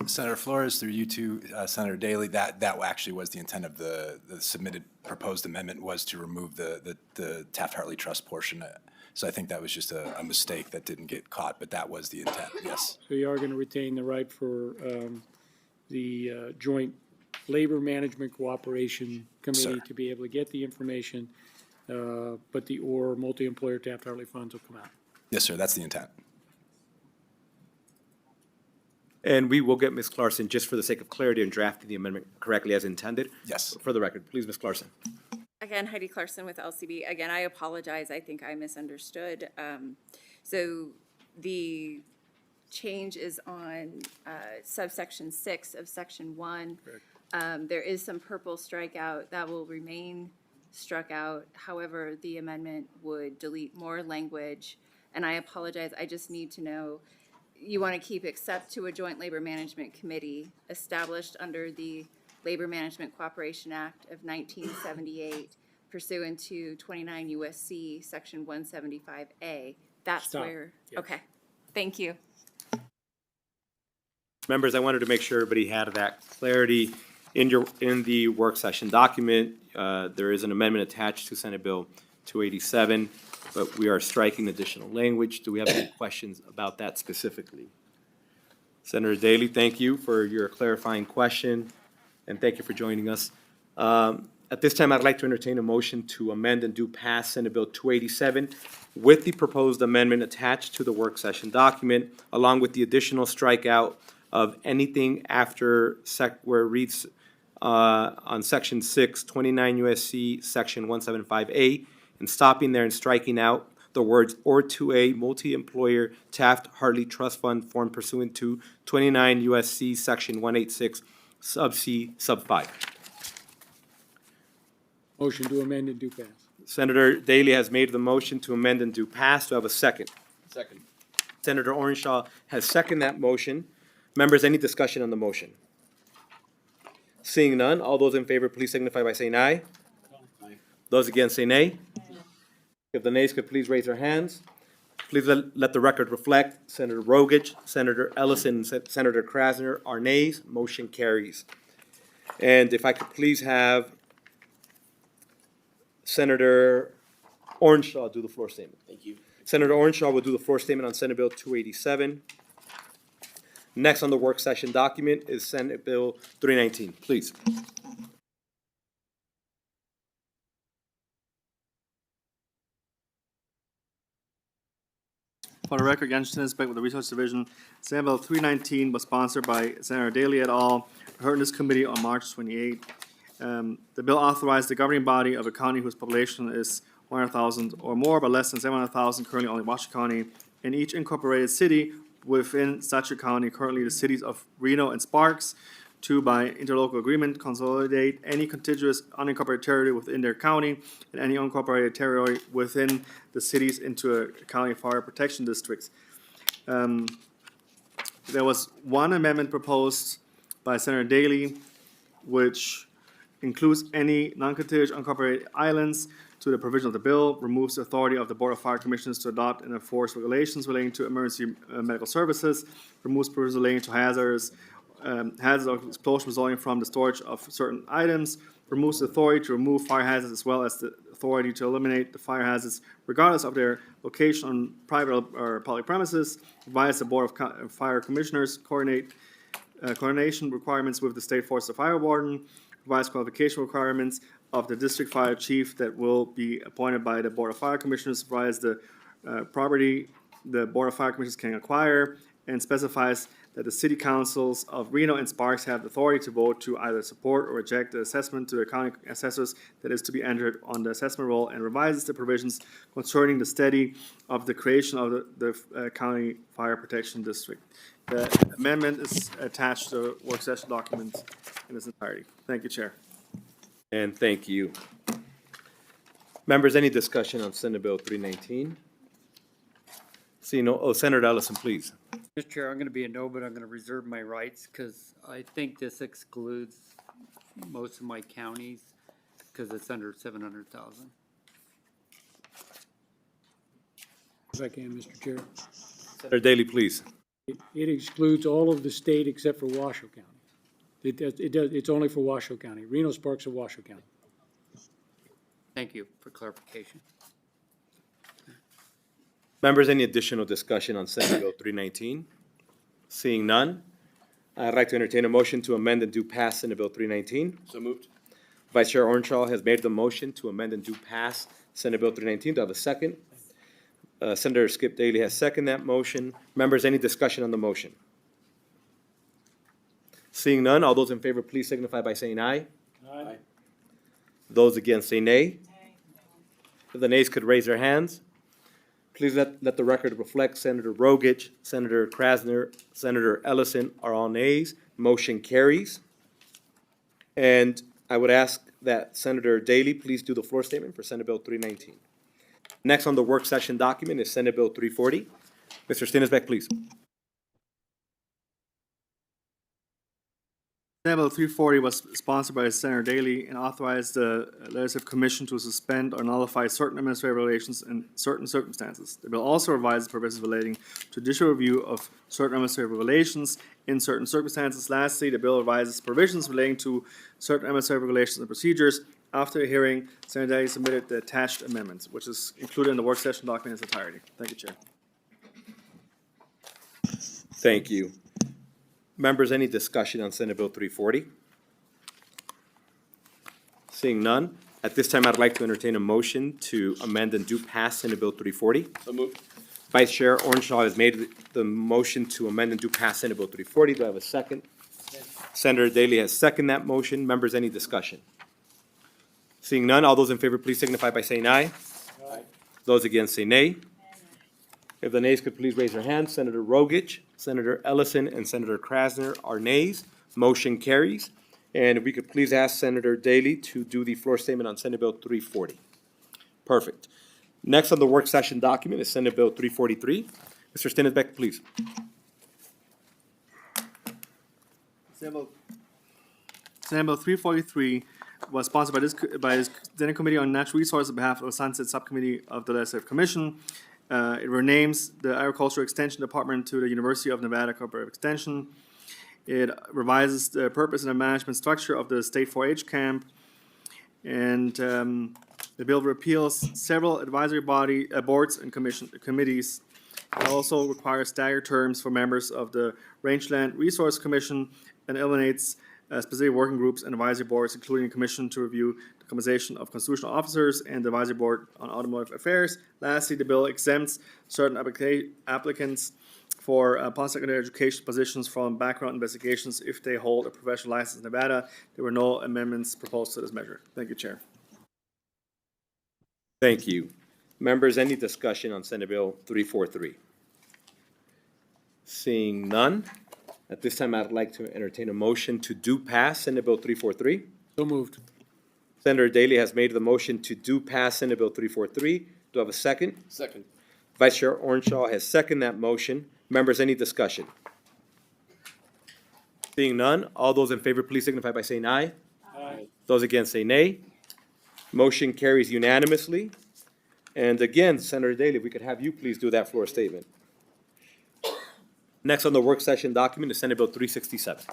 Senator Flores, through you to Senator Daly, that actually was the intent of the submitted proposed amendment, was to remove the Taft-Hartley trust portion. So I think that was just a mistake that didn't get caught, but that was the intent, yes. So you are going to retain the right for the Joint Labor Management Cooperation Committee Sir. to be able to get the information, but the or multi-employer Taft-Hartley funds will come out. Yes, sir, that's the intent. And we will get Ms. Clarson, just for the sake of clarity and drafting the amendment correctly as intended. Yes. For the record, please, Ms. Clarson. Again, Heidi Clarson with LCB. Again, I apologize. I think I misunderstood. So the change is on subsection 6 of section 1. There is some purple strikeout that will remain struck out. However, the amendment would delete more language. And I apologize. I just need to know, you want to keep except to a joint labor management committee established under the Labor Management Cooperation Act of 1978 pursuant to 29 USC section 175A. That's Stop. where, Yes. okay. Thank you. Members, I wanted to make sure everybody had that clarity. In the work session document, there is an amendment attached to Senate Bill 287, but we are striking additional language. Do we have any questions about that specifically? Senator Daly, thank you for your clarifying question, and thank you for joining us. At this time, I'd like to entertain a motion to amend and do pass Senate Bill 287 with the proposed amendment attached to the work session document, along with the additional strikeout of anything after where it reads on section 6, 29 USC, section 175A, and stopping there and striking out the words or to a multi-employer Taft-Hartley Trust Fund formed pursuant to 29 USC, section 186, sub C, sub 5. Motion to amend and do pass. Senator Daly has made the motion to amend and do pass. Do I have a second? Second. Senator Orenshaw has seconded that motion. Members, any discussion on the motion? Seeing none, all those in favor, please signify by saying aye. Those against say nay. If the nays could please raise their hands. Please let the record reflect, Senator Rogich, Senator Ellison, and Senator Krasner are nays. Motion carries. And if I could please have Senator Orenshaw do the floor statement. Thank you. Senator Orenshaw will do the floor statement on Senate Bill 287. Next on the work session document is Senate Bill 319. Please. For the record, again, with the Resource Division, Senate Bill 319 was sponsored by Senator Daly et al., heard in this committee on March 28. The bill authorized the governing body of a county whose population is 100,000 or more, but less than 700,000, currently only Washoe County, and each incorporated city within such a county, currently the cities of Reno and Sparks, to, by interlocal agreement, consolidate any contiguous unincorporated territory within their county and any unincorporated territory within the cities into a county fire protection districts. There was one amendment proposed by Senator Daly, which includes any non-contiguous unincorporated islands to the provision of the bill, removes the authority of the Board of Fire Commissioners to adopt and enforce regulations relating to emergency medical services, removes provisions relating to hazards hazards of explosion resulting from the storage of certain items, removes the authority to remove fire hazards as well as the authority to eliminate the fire hazards regardless of their location on private or public premises, provides the Board of Fire Commissioners coordination requirements with the State Forest Fire Warden, provides qualification requirements of the District Fire Chief that will be appointed by the Board of Fire Commissioners, provides the property the Board of Fire Commissioners can acquire, and specifies that the city councils of Reno and Sparks have the authority to vote to either support or reject the assessment to the county assessors that is to be entered on the assessment roll, and revises the provisions concerning the study of the creation of the county fire protection district. The amendment is attached to the work session document in its entirety. Thank you, Chair. And thank you. Members, any discussion on Senate Bill 319? Seeing no, Senator Ellison, please. Mr. Chair, I'm gonna be a no, but I'm gonna reserve my rights, because I think this excludes most of my counties, because it's under 700,000. If I can, Mr. Chair. Senator Daly, please. It excludes all of the state except for Washoe County. It's only for Washoe County. Reno, Sparks, and Washoe County. Thank you for clarification. Members, any additional discussion on Senate Bill 319? Seeing none, I'd like to entertain a motion to amend and do pass Senate Bill 319. So moved. Vice Chair Ornschall has made the motion to amend and do pass Senate Bill 319. Do I have a second? Senator Skip Daly has seconded that motion. Members, any discussion on the motion? Seeing none, all those in favor, please signify by saying aye. Aye. Those against say nay. If the nays could raise their hands. Please let the record reflect Senator Rogich, Senator Krasner, Senator Ellison are all nays. Motion carries. And I would ask that Senator Daly please do the floor statement for Senate Bill 319. Next on the work session document is Senate Bill 340. Mr. Stinisbeck, please. Senate Bill 340 was sponsored by Senator Daly and authorized the Legislative Commission to suspend or nullify certain administrative regulations in certain circumstances. The bill also revises provisions relating to judicial review of certain administrative regulations in certain circumstances. Lastly, the bill revises provisions relating to certain administrative regulations and procedures. After a hearing, Senator Daly submitted the attached amendments, which is included in the work session document in its entirety. Thank you, Chair. Thank you. Members, any discussion on Senate Bill 340? Seeing none, at this time, I'd like to entertain a motion to amend and do pass Senate Bill 340. So moved. Vice Chair Ornschall has made the motion to amend and do pass Senate Bill 340. Do I have a second? Senator Daly has seconded that motion. Members, any discussion? Seeing none, all those in favor, please signify by saying aye. Aye. Those against say nay. If the nays could please raise their hands. Senator Rogich, Senator Ellison, and Senator Krasner are nays. Motion carries. And if we could please ask Senator Daly to do the floor statement on Senate Bill 340. Perfect. Next on the work session document is Senate Bill 343. Mr. Stinisbeck, please. Senate Bill 343 was sponsored by the Senate Committee on Natural Resources on behalf of the Sunset Subcommittee of the Legislative Commission. It renames the Agricultural Extension Department to the University of Nevada Cooperative Extension. It revises the purpose and the management structure of the State 4-H camp. And the bill repeals several advisory boards and committees. It also requires staggered terms for members of the Rangeland Resource Commission and eliminates specific working groups and advisory boards, including a commission to review the compensation of constitutional officers and the advisory board on automotive affairs. Lastly, the bill exempts certain applicants for post-secondary education positions from background investigations if they hold a professional license in Nevada. There were no amendments proposed to this measure. Thank you, Chair. Thank you. Members, any discussion on Senate Bill 343? Seeing none, at this time, I'd like to entertain a motion to do pass Senate Bill 343. So moved. Senator Daly has made the motion to do pass Senate Bill 343. Do I have a second? Second. Vice Chair Ornschall has seconded that motion. Members, any discussion? Seeing none, all those in favor, please signify by saying aye. Aye. Those against say nay. Motion carries unanimously. And again, Senator Daly, if we could have you please do that floor statement. Next on the work session document is Senate Bill 367.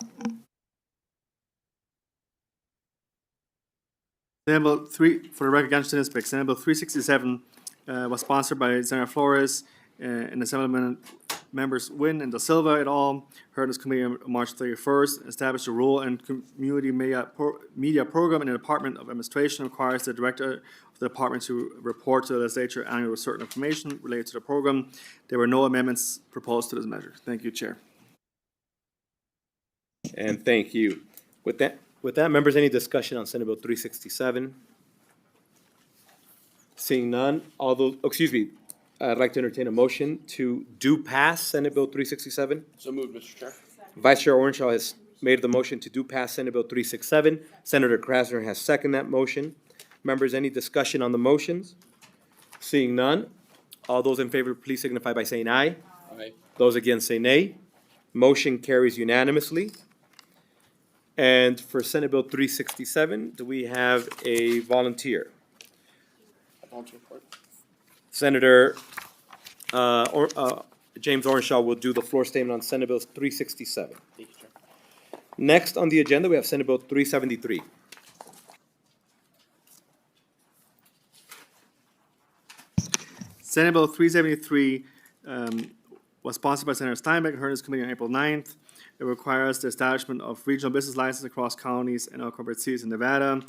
Senate Bill for the record, against Bill, Senate Bill 367 was sponsored by Senator Flores and Assemblyman members Wynn and Da Silva et al. Heard in this committee on March 31st. Established a rule and community media program in the Department of Administration requires the director of the department to report to the legislature annually with certain information related to the program. There were no amendments proposed to this measure. Thank you, Chair. And thank you. With that, members, any discussion on Senate Bill 367? Seeing none, I'd like to entertain a motion to do pass Senate Bill 367. So moved, Mr. Chair. Vice Chair Orenshaw has made the motion to do pass Senate Bill 367. Senator Krasner has seconded that motion. Members, any discussion on the motions? Seeing none, all those in favor, please signify by saying aye. Aye. Those against say nay. Motion carries unanimously. And for Senate Bill 367, do we have a volunteer? Volunteer report. Senator James Orenshaw will do the floor statement on Senate Bill 367. Thank you, Chair. Next on the agenda, we have Senate Bill 373. Senate Bill 373 was sponsored by Senator Steinbeck, heard in this committee on April 9th. It requires the establishment of regional business licenses across counties and unincorporated cities in Nevada.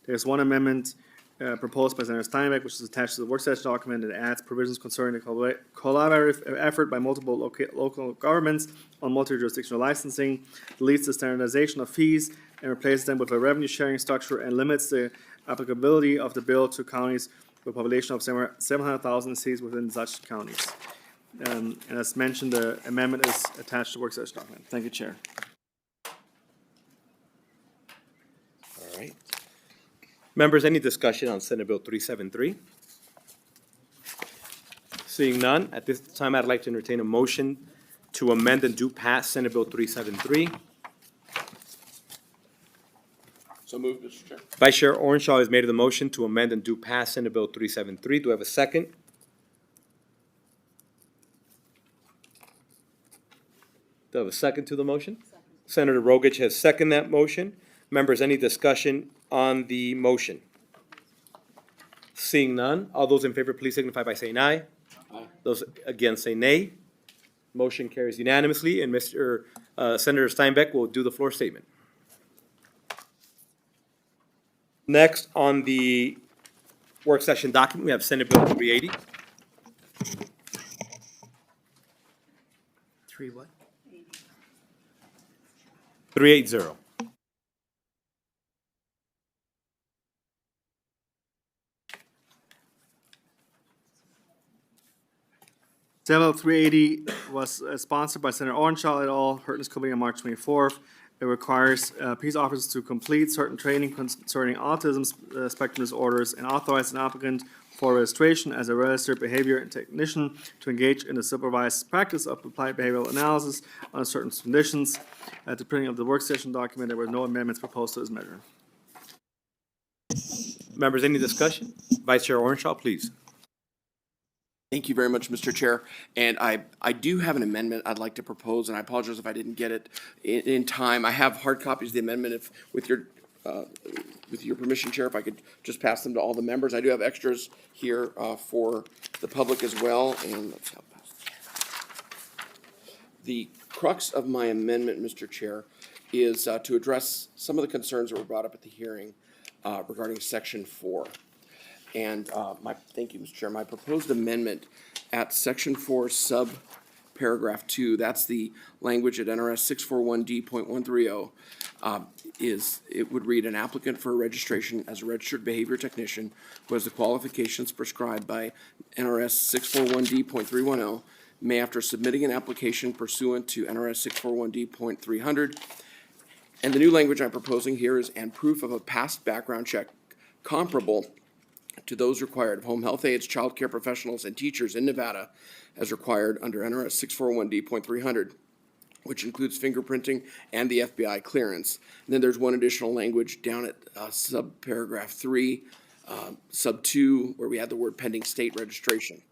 There's one amendment proposed by Senator Steinbeck, which is attached to the work session document, that adds provisions concerning the collaborative effort by multiple local governments on multi-jurisdictional licensing, deletes the standardization of fees and replaces them with a revenue sharing structure, and limits the applicability of the bill to counties with a population of 700,000 cities within such counties. And as mentioned, the amendment is attached to the work session document. Thank you, Chair. All right. Members, any discussion on Senate Bill 373? Seeing none, at this time, I'd like to entertain a motion to amend and do pass Senate Bill 373. So moved, Mr. Chair. Vice Chair Orenshaw has made the motion to amend and do pass Senate Bill 373. Do I have a second? Do I have a second to the motion? Senator Rogich has seconded that motion. Members, any discussion on the motion? Seeing none, all those in favor, please signify by saying aye. Aye. Those against say nay. Motion carries unanimously, and Senator Steinbeck will do the floor statement. Next on the work session document, we have Senate Bill 380. Three what? 380. Senate Bill 380 was sponsored by Senator Orenshaw et al., heard in this committee on March 24th. It requires peace officers to complete certain training concerning autism spectrum disorders and authorize an applicant for registration as a registered behavior technician to engage in the supervised practice of applied behavioral analysis under certain conditions. At the printing of the work session document, there were no amendments proposed to this measure. Members, any discussion? Vice Chair Orenshaw, please. Thank you very much, Mr. Chair. And I do have an amendment I'd like to propose, and I apologize if I didn't get it in time. I have hard copies of the amendment. If with your permission, Chair, if I could just pass them to all the members. I do have extras here for the public as well. And let's help pass. The crux of my amendment, Mr. Chair, is to address some of the concerns that were brought up at the hearing regarding Section 4. And thank you, Mr. Chair. My proposed amendment at Section 4, sub-paragraph 2, that's the language at NRS 641D.130, it would read, an applicant for registration as a registered behavior technician who has the qualifications prescribed by NRS 641D.310 may, after submitting an application pursuant to NRS 641D.300, and the new language I'm proposing here is, and proof of a past background check comparable to those required of home health aides, child care professionals, and teachers in Nevada as required under NRS 641D.300, which includes fingerprinting and the FBI clearance. And then there's one additional language down at subparagraph 3, sub 2, where we add the word pending state registration.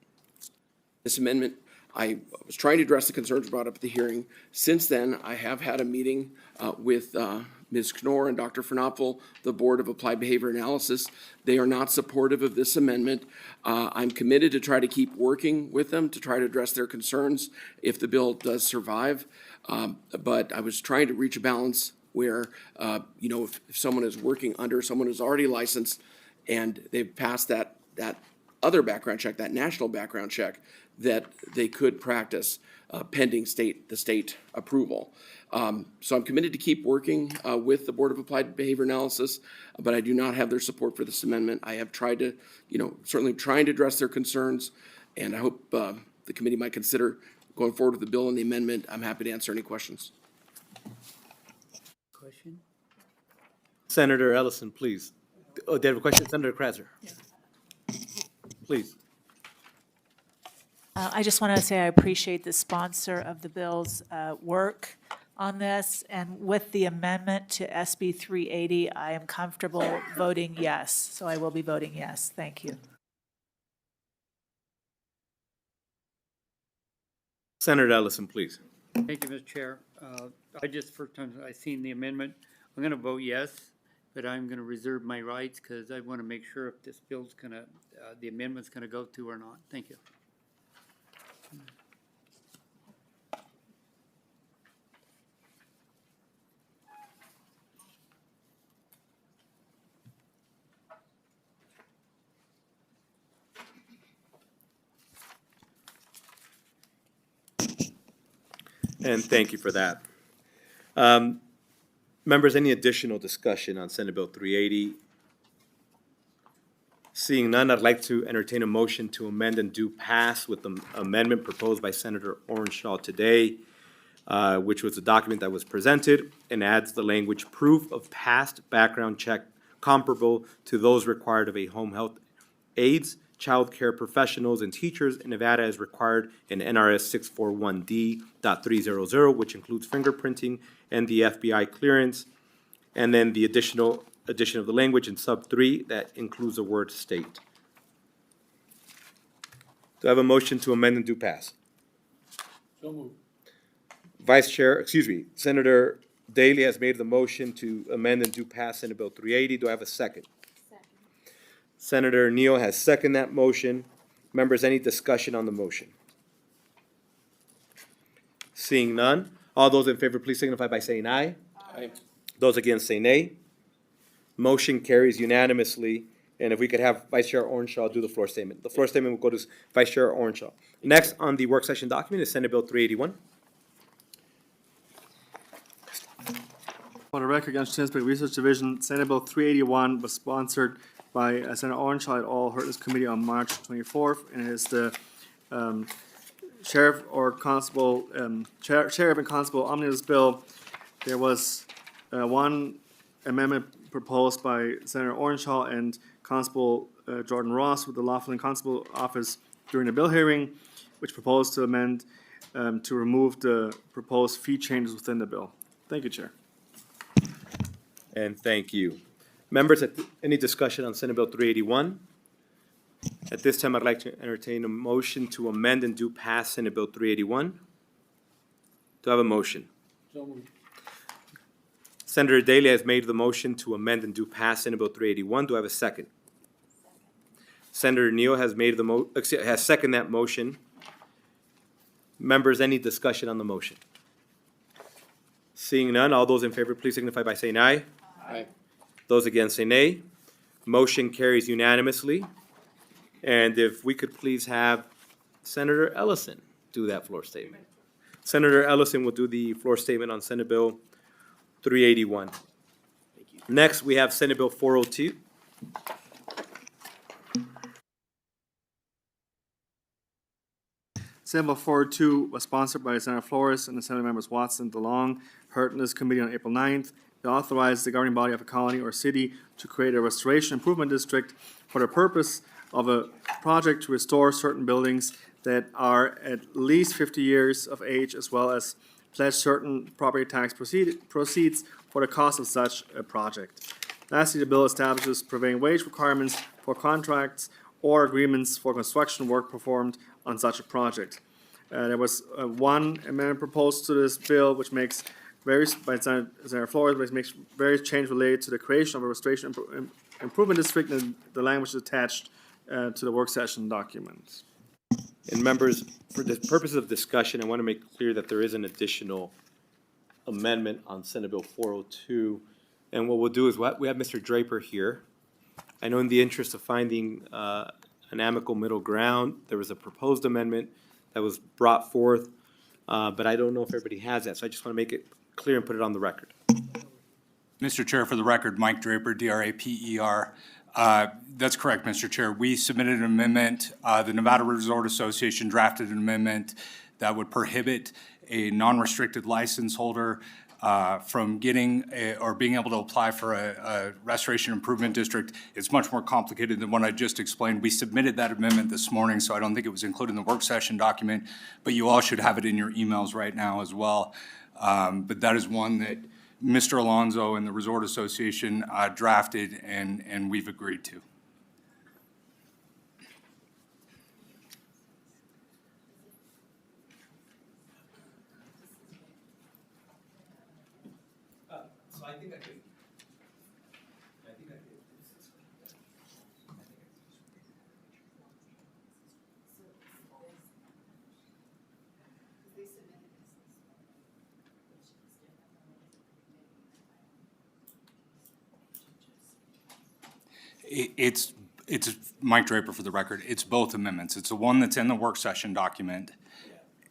This amendment I was trying to address the concerns brought up at the hearing. Since then, I have had a meeting with Ms. Knorr and Dr. Fernapfel, the Board of Applied Behavior Analysis. They are not supportive of this amendment. I'm committed to try to keep working with them to try to address their concerns if the bill does survive. But I was trying to reach a balance where, if someone is working under someone who's already licensed and they've passed that other background check, that national background check, that they could practice pending the state approval. So I'm committed to keep working with the Board of Applied Behavior Analysis, but I do not have their support for this amendment. I have tried to, certainly trying to address their concerns, and I hope the committee might consider going forward with the bill and the amendment. I'm happy to answer any questions. Question? Senator Ellison, please. Oh, do you have a question? Senator Krasner? Please. I just want to say I appreciate the sponsor of the bill's work on this, and with the amendment to SB 380, I am comfortable voting yes, so I will be voting yes. Thank you. Senator Ellison, please. Thank you, Mr. Chair. First time I seen the amendment, I'm gonna vote yes, but I'm gonna reserve my rights because I want to make sure if this bill's gonna, the amendment's gonna go through or not. Thank you. And thank you for that. Members, any additional discussion on Senate Bill 380? Seeing none, I'd like to entertain a motion to amend and do pass with the amendment proposed by Senator Orenshaw today, which was a document that was presented and adds the language proof of past background check comparable to those required of a home health aides, child care professionals, and teachers in Nevada as required in NRS 641D.300, which includes fingerprinting and the FBI clearance, and then the addition of the language in sub 3 that includes the word state. Do I have a motion to amend and do pass? So moved. Senator Daley has made the motion to amend and do pass Senate Bill 380. Do I have a second? Senator Neal has seconded that motion. Members, any discussion on the motion? Seeing none, all those in favor, please signify by saying aye. Aye. Those against say nay. Motion carries unanimously. And if we could have Vice Chair Orenshaw do the floor statement. The floor statement will go to Vice Chair Orenshaw. Next on the work session document is Senate Bill 381. For the record, against Tinsburg Research Division, Senate Bill 381 was sponsored by Senator Orenshaw et al. Heard this committee on March 24th, and it is the sheriff or constable, sheriff and constable omnibus bill. There was one amendment proposed by Senator Orenshaw and Constable Jordan Ross with the Lawful and Constable Office during the bill hearing, which proposed to amend to remove the proposed fee changes within the bill. Thank you, Chair. And thank you. Members, any discussion on Senate Bill 381? At this time, I'd like to entertain a motion to amend and do pass Senate Bill 381. Do I have a motion? So moved. Senator Daley has made the motion to amend and do pass Senate Bill 381. Do I have a second? Senator Neal has made has seconded that motion. Members, any discussion on the motion? Seeing none, all those in favor, please signify by saying aye. Aye. Those against say nay. Motion carries unanimously. And if we could please have Senator Ellison do that floor statement. Senator Ellison will do the floor statement on Senate Bill 381. Next, we have Senate Bill 402. Senate Bill 402 was sponsored by Senator Flores and Assembly members Watson, DeLong, heard in this committee on April 9th. It authorized the governing body of a colony or city to create a restoration improvement district for the purpose of a project to restore certain buildings that are at least 50 years of age, as well as pledge certain property tax proceeds for the cost of such a project. Lastly, the bill establishes prevailing wage requirements for contracts or agreements for construction work performed on such a project. There was one amendment proposed to this bill, which makes various, by Senator Flores, which makes various changes related to the creation of a restoration improvement district, and the language is attached to the work session document. And members, for the purpose of discussion, I want to make clear that there is an additional amendment on Senate Bill 402. And what we'll do is we have Mr. Draper here. I know in the interest of finding an amicable middle ground, there was a proposed amendment that was brought forth, but I don't know if everybody has that. So I just want to make it clear and put it on the record. Mr. Chair, for the record, Mike Draper, D-R-A-P-E-R. That's correct, Mr. Chair. We submitted an amendment. The Nevada Resort Association drafted an amendment that would prohibit a non-restricted license holder from getting or being able to apply for a restoration improvement district. It's much more complicated than what I just explained. We submitted that amendment this morning, so I don't think it was included in the work session document, but you all should have it in your emails right now as well. But that is one that Mr. Alonso and the Resort Association drafted, and we've agreed to. So I think I could. It's Mike Draper for the record. It's both amendments. It's the one that's in the work session document,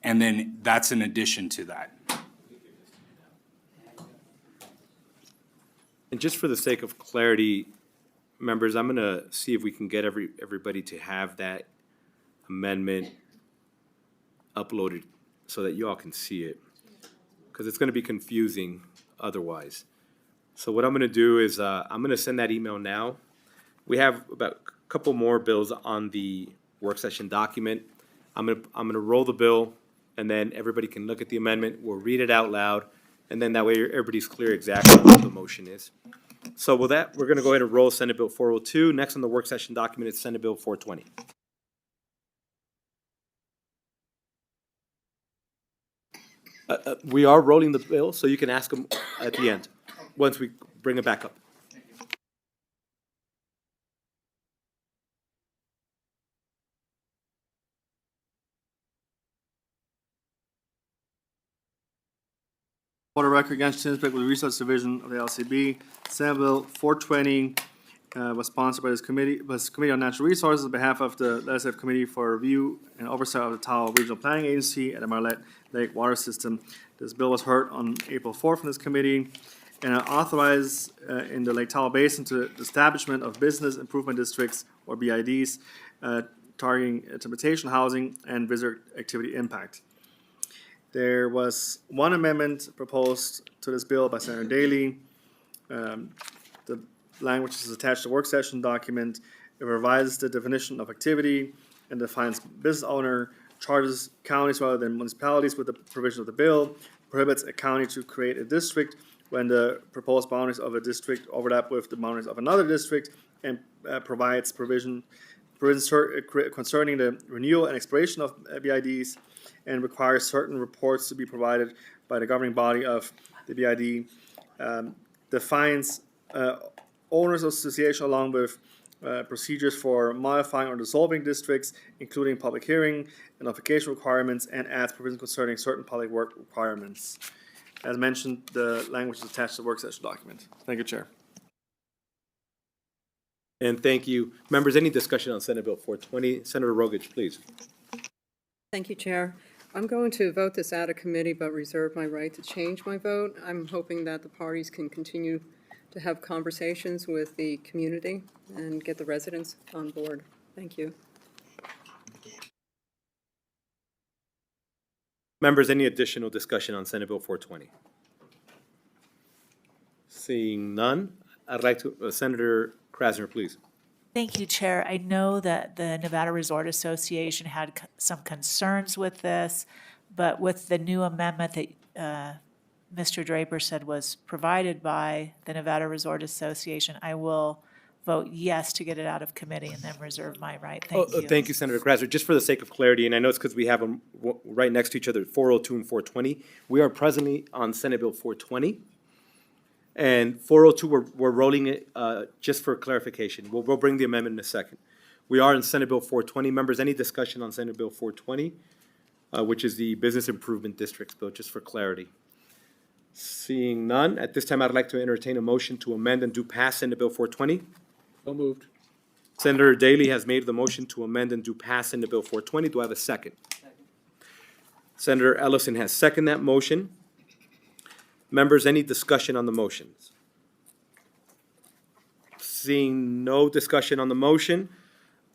and then that's in addition to that. And just for the sake of clarity, members, I'm gonna see if we can get everybody to have that amendment uploaded so that you all can see it, because it's gonna be confusing otherwise. So what I'm gonna do is, I'm gonna send that email now. We have about a couple more bills on the work session document. I'm gonna roll the bill, and then everybody can look at the amendment. We'll read it out loud, and then that way everybody's clear exactly what the motion is. So with that, we're gonna go ahead and roll Senate Bill 402. Next on the work session document is Senate Bill 420. We are rolling the bill, so you can ask them at the end, once we bring it back up. For the record, against Tinsburg with the Resource Division of the LCB, Senate Bill 420 was sponsored by this committee, on Natural Resources on behalf of the Legislative Committee for Review and Oversight of the Tahoe Regional Planning Agency and the Marlette Lake Water System. This bill was heard on April 4th from this committee and authorized in the Lake Tahoe Basin to the establishment of business improvement districts, or BIDs, targeting transportation, housing, and visitor activity impact. There was one amendment proposed to this bill by Senator Daly. The language is attached to the work session document. It revises the definition of activity and defines business owner, charges counties rather than municipalities with the provision of the bill, prohibits a county to create a district when the proposed boundaries of a district overlap with the boundaries of another district, and provides provisions concerning the renewal and expiration of BIDs, and requires certain reports to be provided by the governing body of the BID, defines owners association along with procedures for modifying or dissolving districts, including public hearing and notification requirements, and adds provisions concerning certain public work requirements. As mentioned, the language is attached to the work session document. Thank you, Chair. And thank you. Members, any discussion on Senate Bill 420? Senator Rogich, please. Thank you, Chair. I'm going to vote this out of committee, but reserve my right to change my vote. I'm hoping that the parties can continue to have conversations with the community and get the residents on board. Thank you. Members, any additional discussion on Senate Bill 420? Seeing none, I'd like to, Senator Krasner, please. Thank you, Chair. I know that the Nevada Resort Association had some concerns with this, but with the new amendment that Mr. Draper said was provided by the Nevada Resort Association, I will vote yes to get it out of committee and then reserve my right. Oh, Thank you. thank you, Senator Krasner. Just for the sake of clarity, and I know it's because we have them right next to each other, 402 and 420. We are presently on Senate Bill 420. And 402, we're rolling it, just for clarification. We'll bring the amendment in a second. We are in Senate Bill 420. Members, any discussion on Senate Bill 420, which is the Business Improvement Districts Bill, just for clarity? Seeing none, at this time, I'd like to entertain a motion to amend and do pass Senate Bill 420. So moved. Senator Daley has made the motion to amend and do pass Senate Bill 420. Do I have a second? Senator Ellison has seconded that motion. Members, any discussion on the motions? Seeing no discussion on the motion,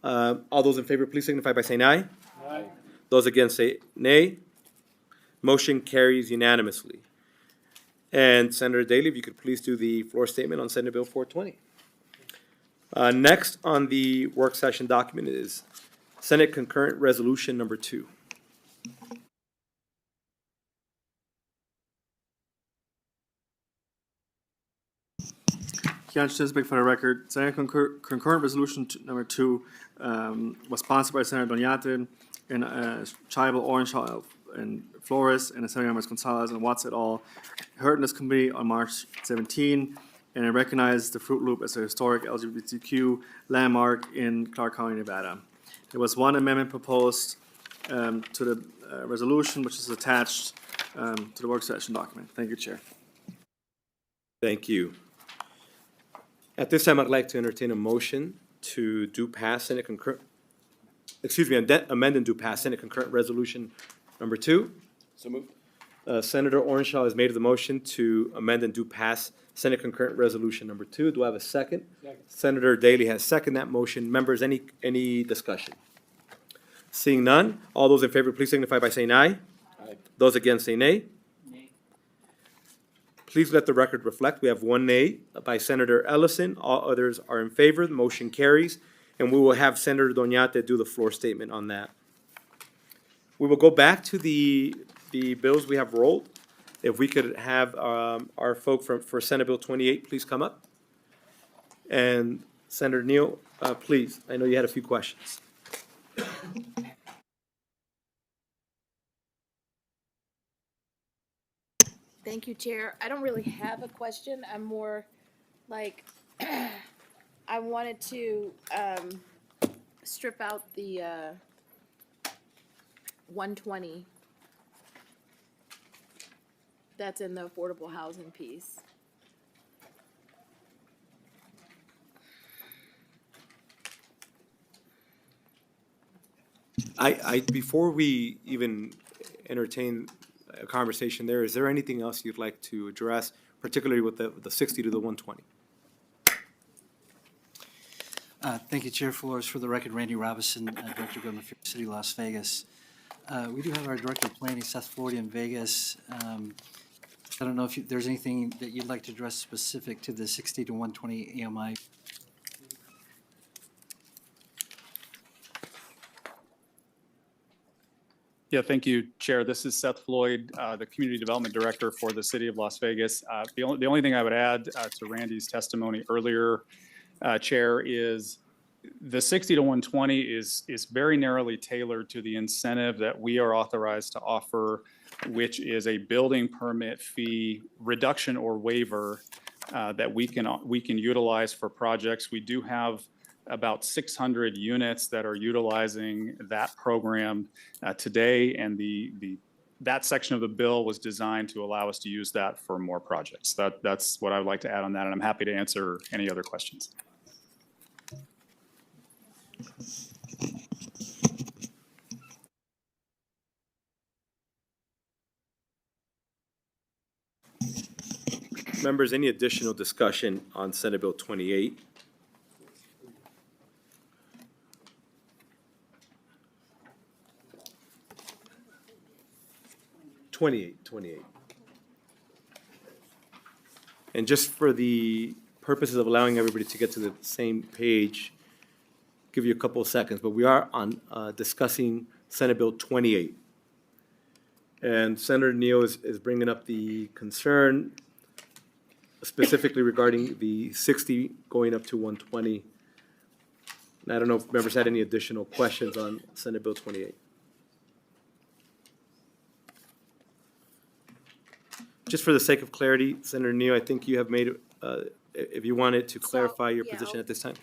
all those in favor, please signify by saying aye. Aye. Those against say nay. Motion carries unanimously. And Senator Daley, if you could please do the floor statement on Senate Bill 420. Next on the work session document is Senate Concurrent Resolution Number 2. Kian Chisbick for the record. Senate Concurrent Resolution Number 2 was sponsored by Senator Doñate and Chibal, Orenshaw, and Flores, and Senator members Gonzalez and Watts et al. Heard in this committee on March 17, and it recognized the Fruit Loop as a historic LGBTQ landmark in Clark County, Nevada. There was one amendment proposed to the resolution, which is attached to the work session document. Thank you, Chair. Thank you. At this time, I'd like to entertain a motion to do pass Senate concurrent, amend and do pass Senate Concurrent Resolution Number 2. So moved. Senator Orenshaw has made the motion to amend and do pass Senate Concurrent Resolution Number 2. Do I have a second? Second. Senator Daley has seconded that motion. Members, any discussion? Seeing none, all those in favor, please signify by saying aye. Aye. Those against say nay. Nay. Please let the record reflect. We have one nay by Senator Ellison. All others are in favor. The motion carries. And we will have Senator Doñate do the floor statement on that. We will go back to the bills we have rolled. If we could have our folk for Senate Bill 28, please come up. And Senator Neal, please, I know you had a few questions. Thank you, Chair. I don't really have a question. I'm more like, I wanted to strip out the 120 that's in the affordable housing piece. Before we even entertain a conversation there, is there anything else you'd like to address, particularly with the 60 to the 120? Thank you, Chair Flores. For the record, Randy Robinson, Director of Government Affairs, City of Las Vegas. We do have our Director of Planning, Seth Floyd, in Vegas. I don't know if there's anything that you'd like to address specific to the 60 to 120 AMI. Yeah, thank you, Chair. This is Seth Floyd, the Community Development Director for the City of Las Vegas. The only thing I would add to Randy's testimony earlier, Chair, is the 60 to 120 is very narrowly tailored to the incentive that we are authorized to offer, which is a building permit fee reduction or waiver that we can utilize for projects. We do have about 600 units that are utilizing that program today, and that section of the bill was designed to allow us to use that for more projects. That's what I would like to add on that, and I'm happy to answer any other questions. Members, any additional discussion on Senate Bill 28? Twenty-eight. And just for the purposes of allowing everybody to get to the same page, give you a couple of seconds, but we are on discussing Senate Bill 28. And Senator Neal is bringing up the concern specifically regarding the 60 going up to 120. And I don't know if members had any additional questions on Senate Bill 28. Just for the sake of clarity, Senator Neal, I think you have made, if you wanted to clarify your yeah, position at this time.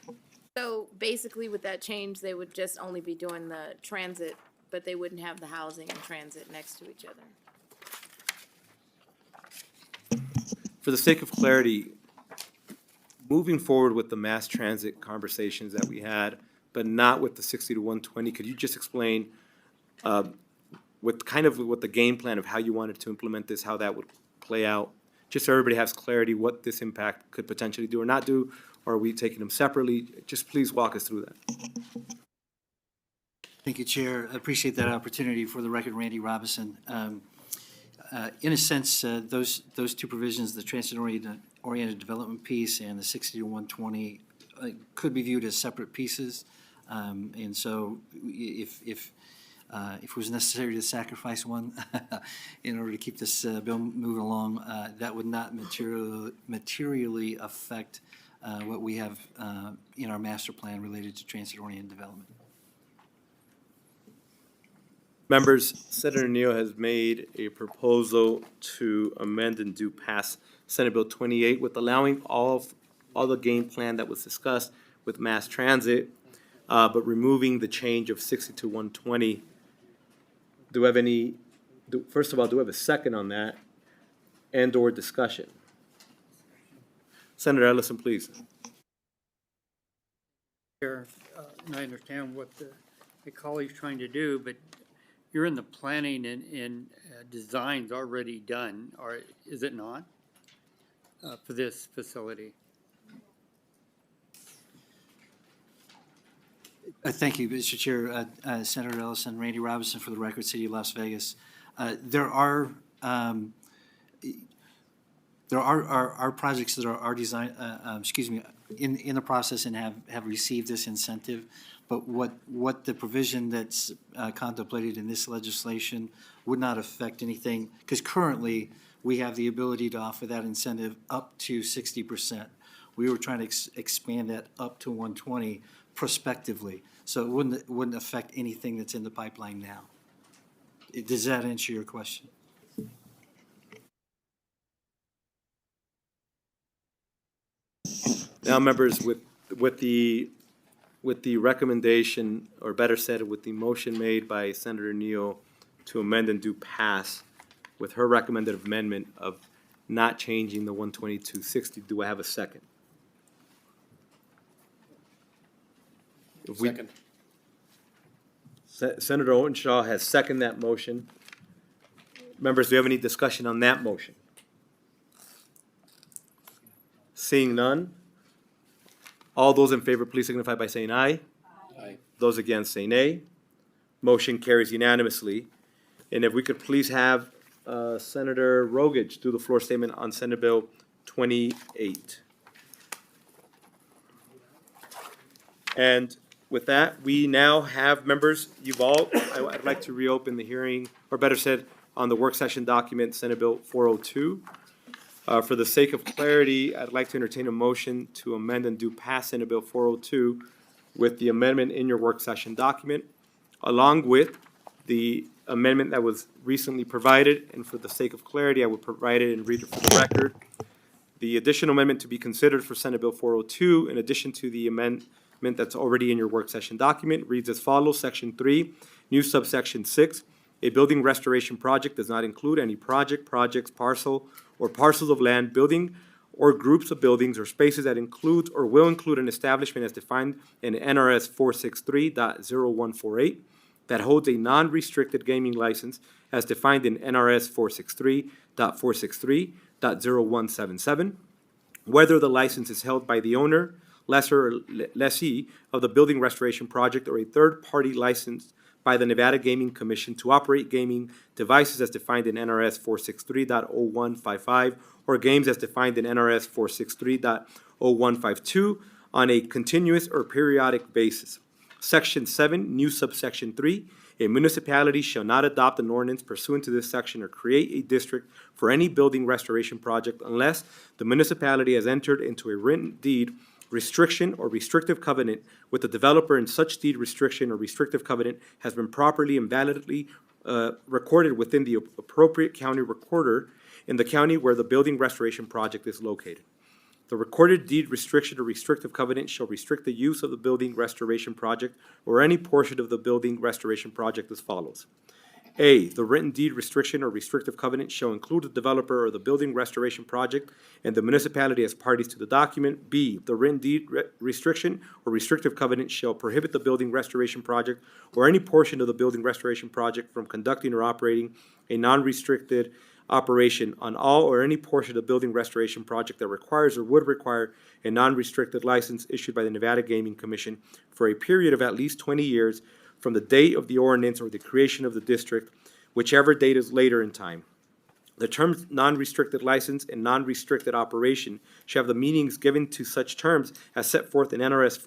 So basically with that change, they would just only be doing the transit, but they wouldn't have the housing and transit next to each other. For the sake of clarity, moving forward with the mass transit conversations that we had, but not with the 60 to 120, could you just explain what the game plan of how you wanted to implement this, how that would play out? Just so everybody has clarity what this impact could potentially do or not do, or are we taking them separately? Just please walk us through that. Thank you, Chair. I appreciate that opportunity. For the record, Randy Robinson. In a sense, those two provisions, the transit-oriented development piece and the 60 to 120, could be viewed as separate pieces. And so if it was necessary to sacrifice one in order to keep this bill moving along, that would not materially affect what we have in our master plan related to transit-oriented development. Members, Senator Neal has made a proposal to amend and do pass Senate Bill 28 with allowing all the game plan that was discussed with mass transit, but removing the change of 60 to 120. First of all, do we have a second on that and/or discussion? Senator Ellison, please. Chair, and I understand what the colleague's trying to do, but you're in the planning and designs already done, or is it not, for this facility? Thank you, Mr. Chair. Senator Ellison, Randy Robinson, for the record, City of Las Vegas. There are projects that are design, in the process and have received this incentive. But what the provision that's contemplated in this legislation would not affect anything, because currently we have the ability to offer that incentive up to 60%. We were trying to expand that up to 120 prospectively, so it wouldn't affect anything that's in the pipeline now. Does that answer your question? Now, members, with the recommendation, or better said, with the motion made by Senator Neal to amend and do pass, with her recommended amendment of not changing the 120 to 60, do I have a second? Second. Senator Owenshaw has seconded that motion. Members, do you have any discussion on that motion? Seeing none, all those in favor, please signify by saying aye. Aye. Those against say nay. Motion carries unanimously. And if we could please have Senator Rogich do the floor statement on Senate Bill 28. And with that, we now have, members, I'd like to reopen the hearing, or better said, on the work session document, Senate Bill 402. For the sake of clarity, I'd like to entertain a motion to amend and do pass Senate Bill 402 with the amendment in your work session document, along with the amendment that was recently provided, and for the sake of clarity, I will provide it and read it for the record. The additional amendment to be considered for Senate Bill 402, in addition to the amendment that's already in your work session document, reads as follows: Section 3, new subsection 6. A building restoration project does not include any project, projects, parcel, or parcels of land, building, or groups of buildings or spaces that includes or will include an establishment as defined in NRS 463.0148 that holds a non-restricted gaming license as defined in NRS 463.463.0177, whether the license is held by the owner, lessor, or lessee of the building restoration project, or a third-party licensed by the Nevada Gaming Commission to operate gaming devices as defined in NRS 463.0155 or games as defined in NRS 463.0152 on a continuous or periodic basis. Section 7, new subsection 3, A municipality shall not adopt an ordinance pursuant to this section or create a district for any building restoration project unless the municipality has entered into a written deed restriction or restrictive covenant with the developer, and such deed restriction or restrictive covenant has been properly and validly recorded within the appropriate county recorder in the county where the building restoration project is located. The recorded deed restriction or restrictive covenant shall restrict the use of the building restoration project or any portion of the building restoration project as follows. A, the written deed restriction or restrictive covenant shall include the developer or the building restoration project and the municipality as parties to the document. B, the written deed restriction or restrictive covenant shall prohibit the building restoration project or any portion of the building restoration project from conducting or operating a non-restricted operation on all or any portion of the building restoration project that requires or would require a non-restricted license issued by the Nevada Gaming Commission for a period of at least 20 years from the date of the ordinance or the creation of the district, whichever date is later in time. The terms non-restricted license and non-restricted operation shall have the meanings given to such terms as set forth in NRS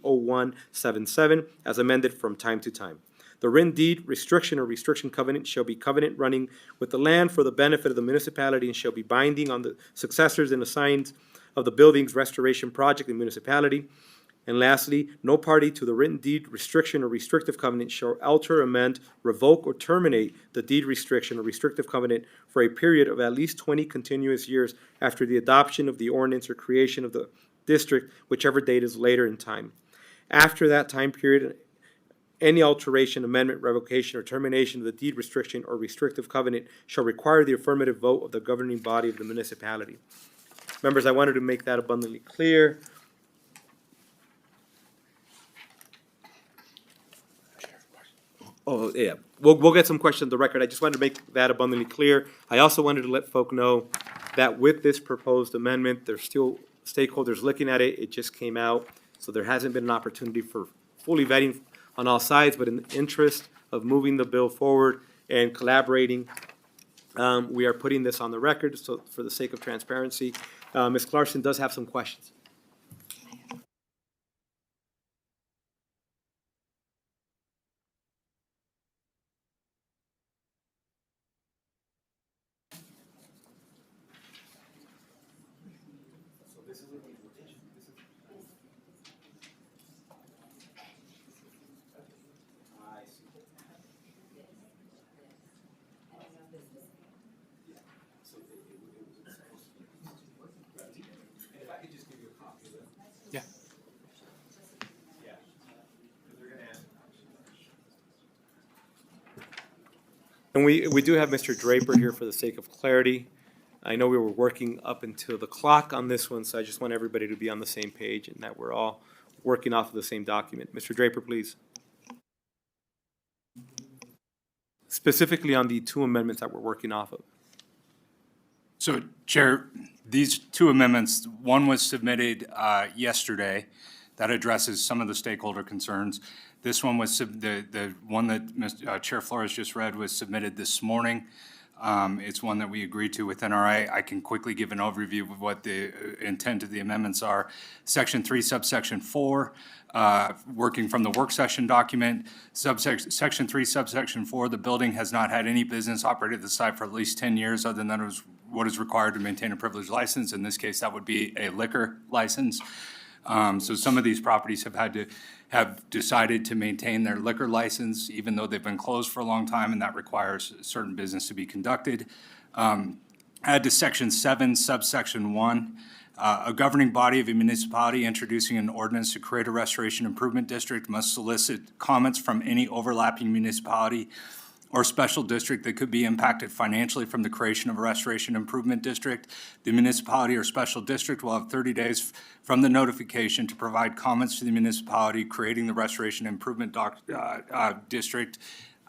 463-0177 as amended from time to time. The written deed restriction or restriction covenant shall be covenant running with the land for the benefit of the municipality and shall be binding on the successors and assigns of the building's restoration project in the municipality. And lastly, no party to the written deed restriction or restrictive covenant shall alter, amend, revoke, or terminate the deed restriction or restrictive covenant for a period of at least 20 continuous years after the adoption of the ordinance or creation of the district, whichever date is later in time. After that time period, any alteration, amendment, revocation, or termination of the deed restriction or restrictive covenant shall require the affirmative vote of the governing body of the municipality. Members, I wanted to make that abundantly clear. Oh, yeah, we'll get some questions on the record. I just wanted to make that abundantly clear. I also wanted to let folk know that with this proposed amendment, there's still stakeholders looking at it. It just came out, so there hasn't been an opportunity for fully vetting on all sides, but in the interest of moving the bill forward and collaborating, we are putting this on the record, so for the sake of transparency. Ms. Clarkson does have some questions. Yeah. And we do have Mr. Draper here for the sake of clarity. I know we were working up until the clock on this one, so I just want everybody to be on the same page and that we're all working off of the same document. Mr. Draper, please. Specifically on the two amendments that we're working off of. So, Chair, these two amendments, one was submitted yesterday that addresses some of the stakeholder concerns. This one was, the one that Chair Flores just read was submitted this morning. It's one that we agreed to with NRA. I can quickly give an overview of what the intent of the amendments are. Section 3, subsection 4, working from the work session document. Section 3, subsection 4, the building has not had any business operated at the site for at least 10 years other than what is required to maintain a privileged license. In this case, that would be a liquor license. So some of these properties have decided to maintain their liquor license even though they've been closed for a long time, and that requires certain business to be conducted. Add to section 7, subsection 1, a governing body of a municipality introducing an ordinance to create a restoration improvement district must solicit comments from any overlapping municipality or special district that could be impacted financially from the creation of a restoration improvement district. The municipality or special district will have 30 days from the notification to provide comments to the municipality creating the restoration improvement district.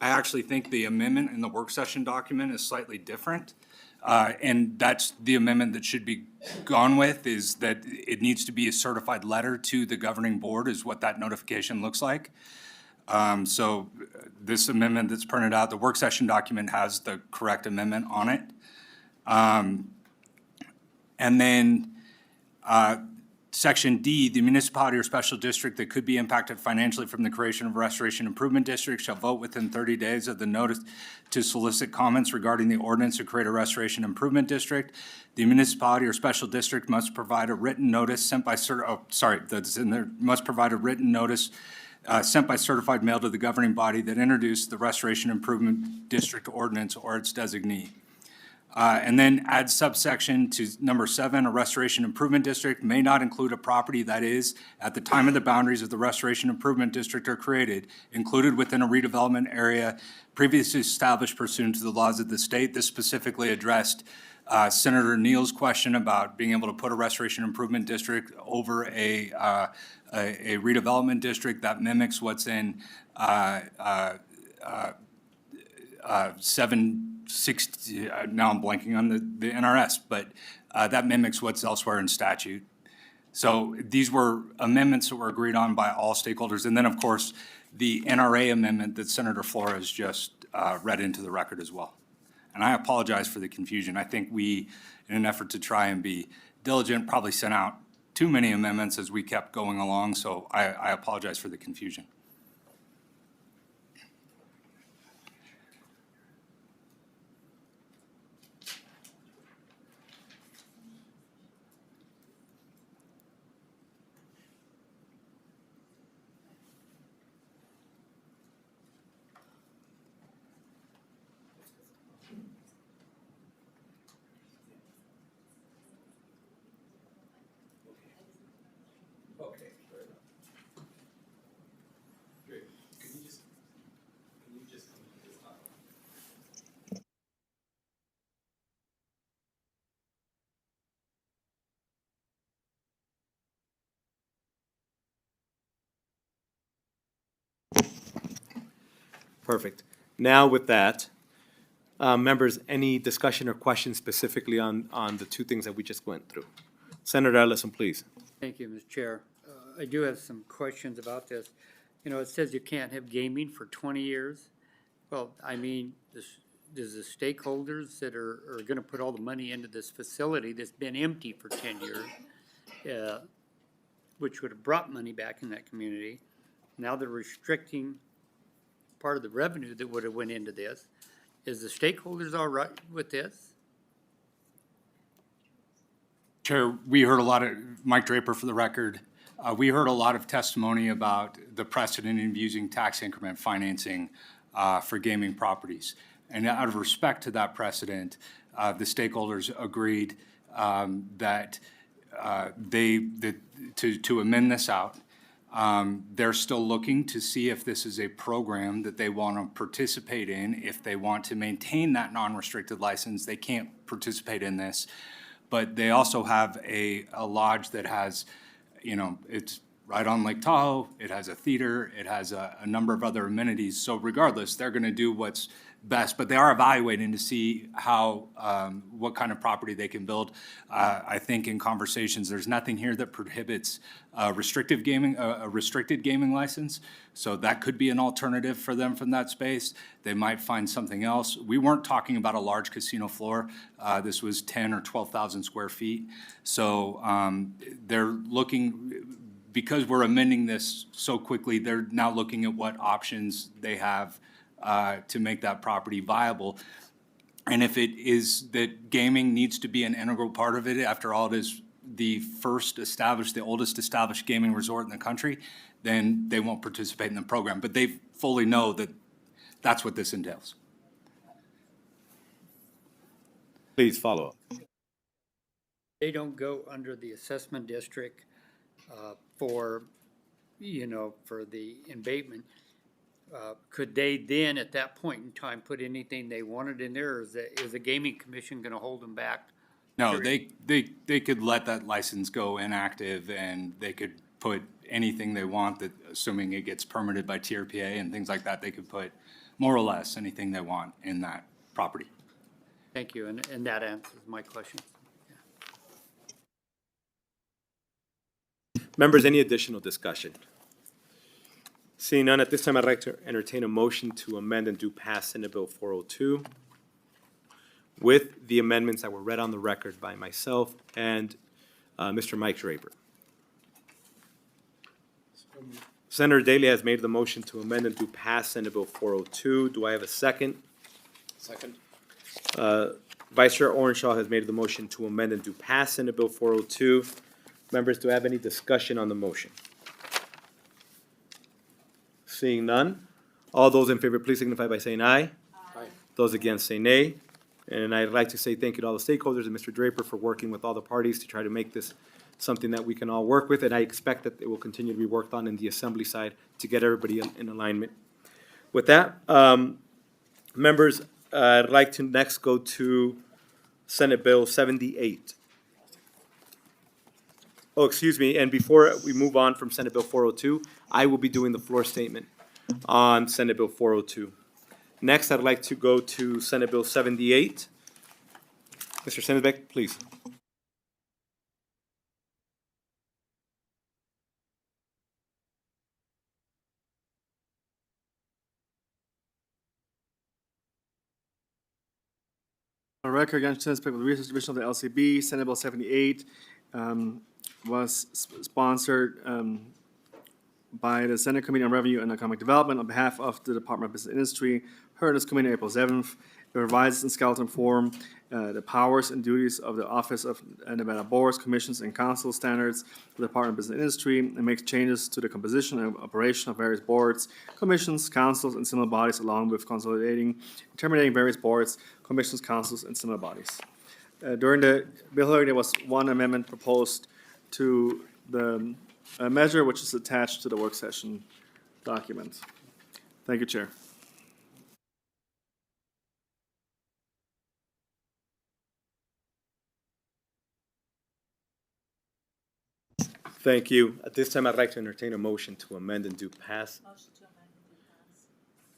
I actually think the amendment in the work session document is slightly different. And that's the amendment that should be gone with, is that it needs to be a certified letter to the governing board is what that notification looks like. So this amendment that's printed out, the work session document has the correct amendment on it. And then Section D, the municipality or special district that could be impacted financially from the creation of a restoration improvement district shall vote within 30 days of the notice to solicit comments regarding the ordinance to create a restoration improvement district. The municipality or special district must provide a written notice sent by must provide a written notice sent by certified mail to the governing body that introduced the restoration improvement district ordinance or its designee. And then add subsection to number 7, a restoration improvement district may not include a property that is, at the time of the boundaries of the restoration improvement district are created, included within a redevelopment area previously established pursuant to the laws of the state. This specifically addressed Senator Neal's question about being able to put a restoration improvement district over a redevelopment district that mimics what's in 760, now I'm blanking on the NRS, but that mimics what's elsewhere in statute. So these were amendments that were agreed on by all stakeholders. And then, of course, the NRA amendment that Senator Flores just read into the record as well. And I apologize for the confusion. I think we, in an effort to try and be diligent, probably sent out too many amendments as we kept going along. So I apologize for the confusion. Perfect. Now with that, members, any discussion or questions specifically on the two things that we just went through? Senator Ellison, please. Thank you, Mr. Chair. I do have some questions about this. You know, it says you can't have gaming for 20 years. Well, I mean, does the stakeholders that are gonna put all the money into this facility that's been empty for 10 years, which would have brought money back in that community, now they're restricting part of the revenue that would have went into this. Is the stakeholders all right with this? Chair, we heard a lot of, Mike Draper for the record, we heard a lot of testimony about the precedent of using tax increment financing for gaming properties. And out of respect to that precedent, the stakeholders agreed that to amend this out. They're still looking to see if this is a program that they want to participate in. If they want to maintain that non-restricted license, they can't participate in this. But they also have a lodge that has, you know, it's right on Lake Tahoe, it has a theater, it has a number of other amenities. So regardless, they're going to do what's best, but they are evaluating to see how, what kind of property they can build. I think in conversations, there's nothing here that prohibits restricted gaming license. So that could be an alternative for them from that space. They might find something else. We weren't talking about a large casino floor. This was 10 or 12,000 square feet. So they're looking, because we're amending this so quickly, they're now looking at what options they have to make that property viable. And if it is that gaming needs to be an integral part of it, after all, it is the oldest established gaming resort in the country, then they won't participate in the program. But they fully know that that's what this entails. Please follow up. They don't go under the assessment district for, you know, for the abatement. Could they then, at that point in time, put anything they wanted in there, or is the gaming commission gonna hold them back? No, they could let that license go inactive, and they could put anything they want, that, assuming it gets permitted by TRPA and things like that, they could put more or less anything they want in that property. Thank you, and that answers my question. Members, any additional discussion? Seeing none, at this time, I'd like to entertain a motion to amend and do pass Senate Bill 402 with the amendments that were read on the record by myself and Mr. Mike Draper. Senator Daly has made the motion to amend and do pass Senate Bill 402. Do I have a second? Second. Vice Chair Orenshaw has made the motion to amend and do pass Senate Bill 402. Members, do I have any discussion on the motion? Seeing none. All those in favor, please signify by saying aye. Aye. Those against say nay. And I'd like to say thank you to all the stakeholders and Mr. Draper for working with all the parties to try to make this something that we can all work with. And I expect that it will continue to be worked on in the assembly side to get everybody in alignment. With that, members, I'd like to next go to Senate Bill 78. Oh, excuse me, and before we move on from Senate Bill 402, I will be doing the floor statement on Senate Bill 402. Next, I'd like to go to Senate Bill 78. Mr. Sendbeck, please. On record, against Senate with the Research Division of the LCB, Senate Bill 78 was sponsored by the Senate Committee on Revenue and Economic Development on behalf of the Department of Business and Industry, heard this committee April 7th. It revises in skeleton form the powers and duties of the Office of Nevada Boards, Commissions, and Council standards of the Department of Business and Industry, and makes changes to the composition and operation of various boards, commissions, councils, and similar bodies, along with consolidating and terminating various boards, commissions, councils, and similar bodies. During the bill hearing, there was one amendment proposed to the measure, which is attached to the work session document. Thank you, Chair. Thank you. At this time, I'd like to entertain a motion to amend and do pass.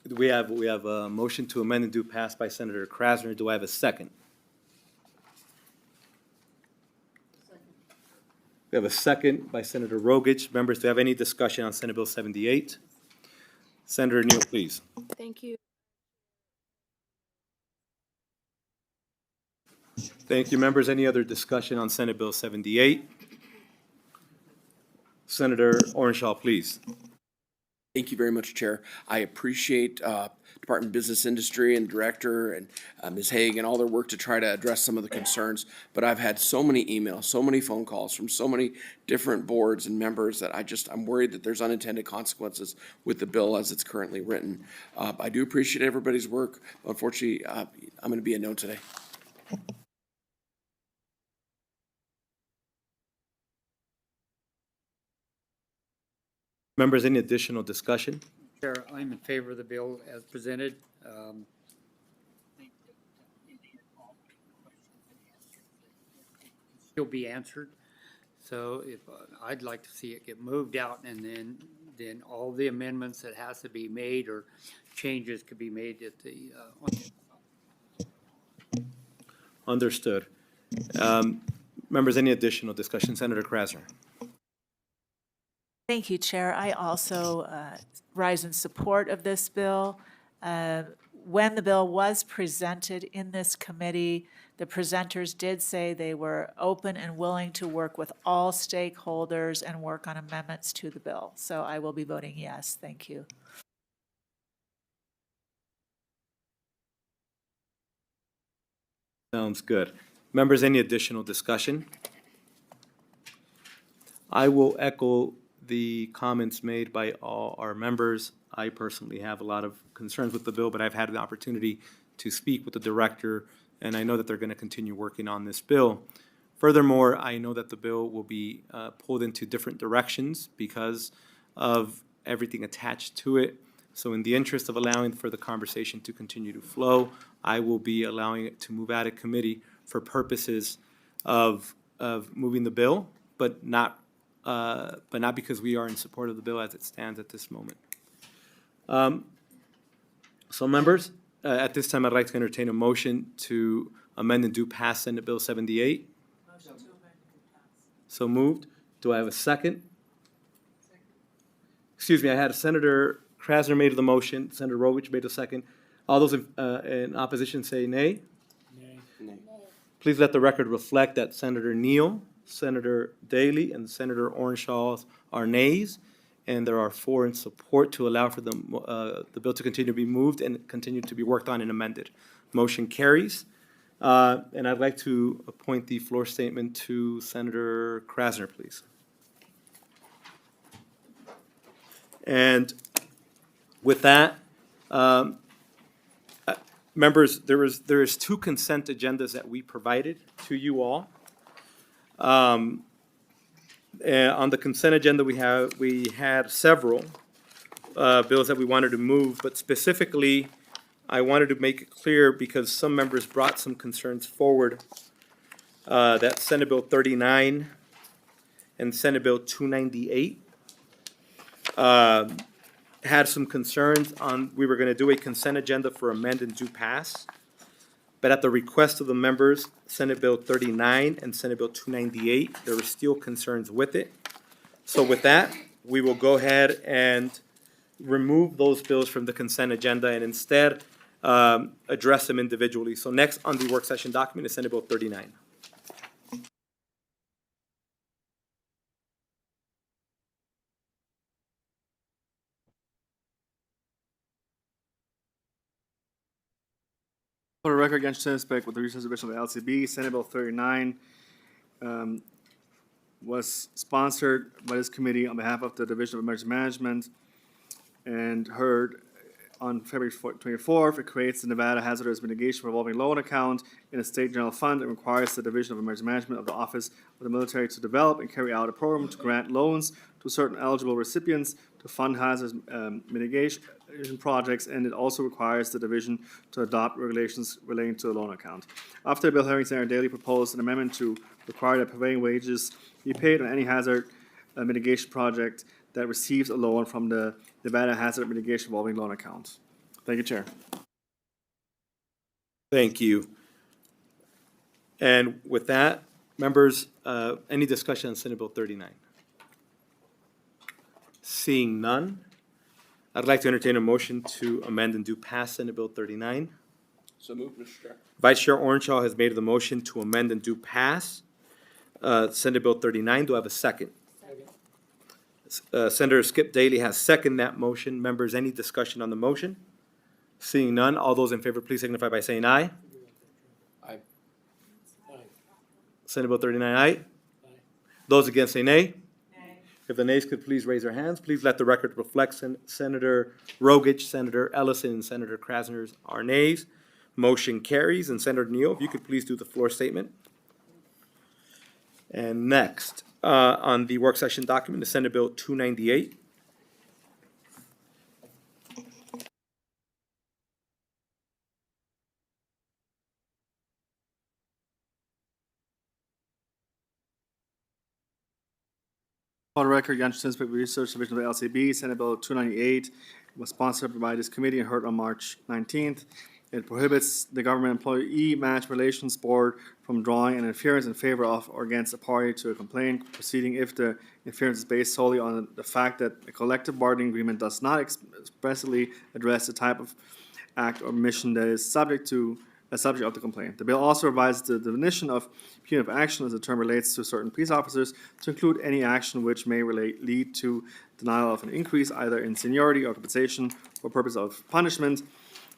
We have a motion to amend and do pass by Senator Krasner. Do I have a second? We have a second by Senator Rogich. Members, do you have any discussion on Senate Bill 78? Senator Neal, please. Thank you. Thank you, members. Any other discussion on Senate Bill 78? Senator Orenshaw, please. Thank you very much, Chair. I appreciate Department of Business Industry and Director and Ms. Haig and all their work to try to address some of the concerns. But I've had so many emails, so many phone calls from so many different boards and members that I'm worried that there's unintended consequences with the bill as it's currently written. I do appreciate everybody's work. Unfortunately, I'm going to be a no today. Members, any additional discussion? Chair, I'm in favor of the bill as presented. Still be answered. So if, I'd like to see it get moved out and then all the amendments that has to be made or changes could be made at the, Understood. Members, any additional discussion? Senator Krasner. Thank you, Chair. I also rise in support of this bill. When the bill was presented in this committee, the presenters did say they were open and willing to work with all stakeholders and work on amendments to the bill. So I will be voting yes. Thank you. Sounds good. Members, any additional discussion? I will echo the comments made by all our members. I personally have a lot of concerns with the bill, but I've had the opportunity to speak with the director, and I know that they're going to continue working on this bill. Furthermore, I know that the bill will be pulled into different directions because of everything attached to it. So in the interest of allowing for the conversation to continue to flow, I will be allowing it to move out of committee for purposes of moving the bill, but not because we are in support of the bill as it stands at this moment. So members, at this time, I'd like to entertain a motion to amend and do pass Senate Bill 78. So moved. Do I have a second? Excuse me, I had Senator Krasner made the motion, Senator Rogich made the second. All those in opposition say nay. Nay. Please let the record reflect that Senator Neal, Senator Daly, and Senator Orenshaw are nays. and there are 4 in support to allow for the bill to continue to be moved and continue to be worked on and amended. Motion carries. And I'd like to appoint the floor statement to Senator Krasner, please. And with that, members, there is 2 consent agendas that we provided to you all. On the consent agenda, we had several bills that we wanted to move, but specifically, I wanted to make it clear because some members brought some concerns forward that Senate Bill 39 and Senate Bill 298 had some concerns on, we were going to do a consent agenda for amend and do pass. But at the request of the members, Senate Bill 39 and Senate Bill 298, there were still concerns with it. So with that, we will go ahead and remove those bills from the consent agenda and instead address them individually. So next on the work session document is Senate Bill 39. For the record, against Spec with the reservation of the LCB, Senate Bill 39 was sponsored by this committee on behalf of the Division of Emergency Management and heard on February 24th. It creates the Nevada Hazardous Mitigation Revolving Loan Account in a state general fund and requires the Division of Emergency Management of the Office of the Military to develop and carry out a program to grant loans to certain eligible recipients to fund hazardous mitigation projects, and it also requires the division to adopt regulations relating to the loan account. After the bill hearing, Senator Daly proposed an amendment to require that prevailing wages be paid on any hazard mitigation project that receives a loan from the Nevada Hazard Mitigation Revolving Loan Account. Thank you, Chair. Thank you. And with that, members, any discussion on Senate Bill 39? Seeing none, I'd like to entertain a motion to amend and do pass Senate Bill 39. So moved, Mr. Chair. Vice Chair Orenshaw has made the motion to amend and do pass Senate Bill 39. Do I have a second? Senator Skip Daly has seconded that motion. Members, any discussion on the motion? Seeing none, all those in favor, please signify by saying aye. Aye. Senate Bill 39, aye. Those against say nay. If the nays could please raise their hands. Please let the record reflect Senator Rogich, Senator Ellison, and Senator Krasner's are nays. Motion carries. And Senator Neal, if you could please do the floor statement. And next, on the work session document, is Senate Bill 298. For the record, Yanchin Spec Research Division of the LCB, Senate Bill 298 was sponsored by this committee and heard on March 19th. It prohibits the Government Employee Management Relations Board from drawing an inference in favor of or against a party to a complaint proceeding if the inference is based solely on the fact that a collective bargaining agreement does not expressly address the type of act or mission that is subject of the complaint. The bill also revises the definition of punitive action as the term relates to certain police officers to include any action which may lead to denial of an increase either in seniority or compensation for purpose of punishment.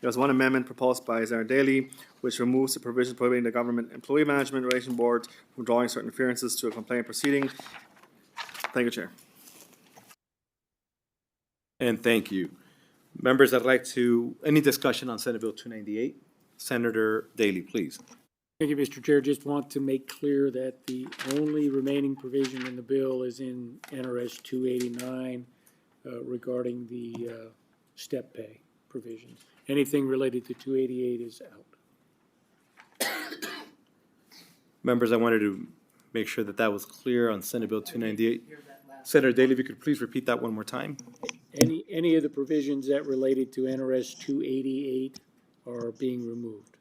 There was one amendment proposed by Senator Daly, which removes the provision prohibiting the Government Employee Management Relation Board from drawing certain inferences to a complaint proceeding. Thank you, Chair. And thank you. Members, I'd like to, any discussion on Senate Bill 298? Senator Daly, please. Thank you, Mr. Chair. Just want to make clear that the only remaining provision in the bill is in NRS 289 regarding the step pay provisions. Anything related to 288 is out. Members, I wanted to make sure that that was clear on Senate Bill 298. Senator Daly, if you could please repeat that one more time. Any of the provisions that related to NRS 288 are being removed.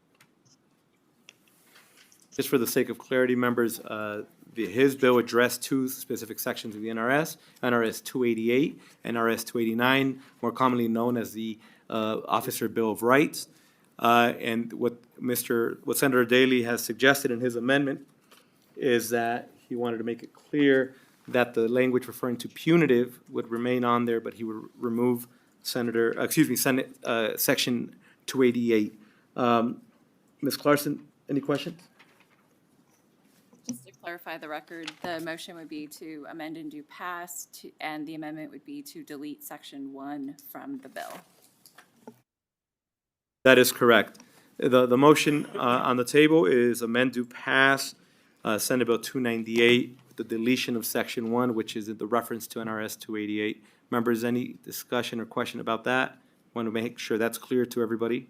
Just for the sake of clarity, members, his bill addressed 2 specific sections of the NRS, NRS 288 and NRS 289, more commonly known as the Officer Bill of Rights. And what Senator Daly has suggested in his amendment is that he wanted to make it clear that the language referring to punitive would remain on there, but he would remove Senate, Section 288. Ms. Clarkson, any questions? Just to clarify the record, the motion would be to amend and do pass, and the amendment would be to delete Section 1 from the bill. That is correct. The motion on the table is amend to pass Senate Bill 298, the deletion of Section 1, which is the reference to NRS 288. Members, any discussion or question about that? Want to make sure that's clear to everybody.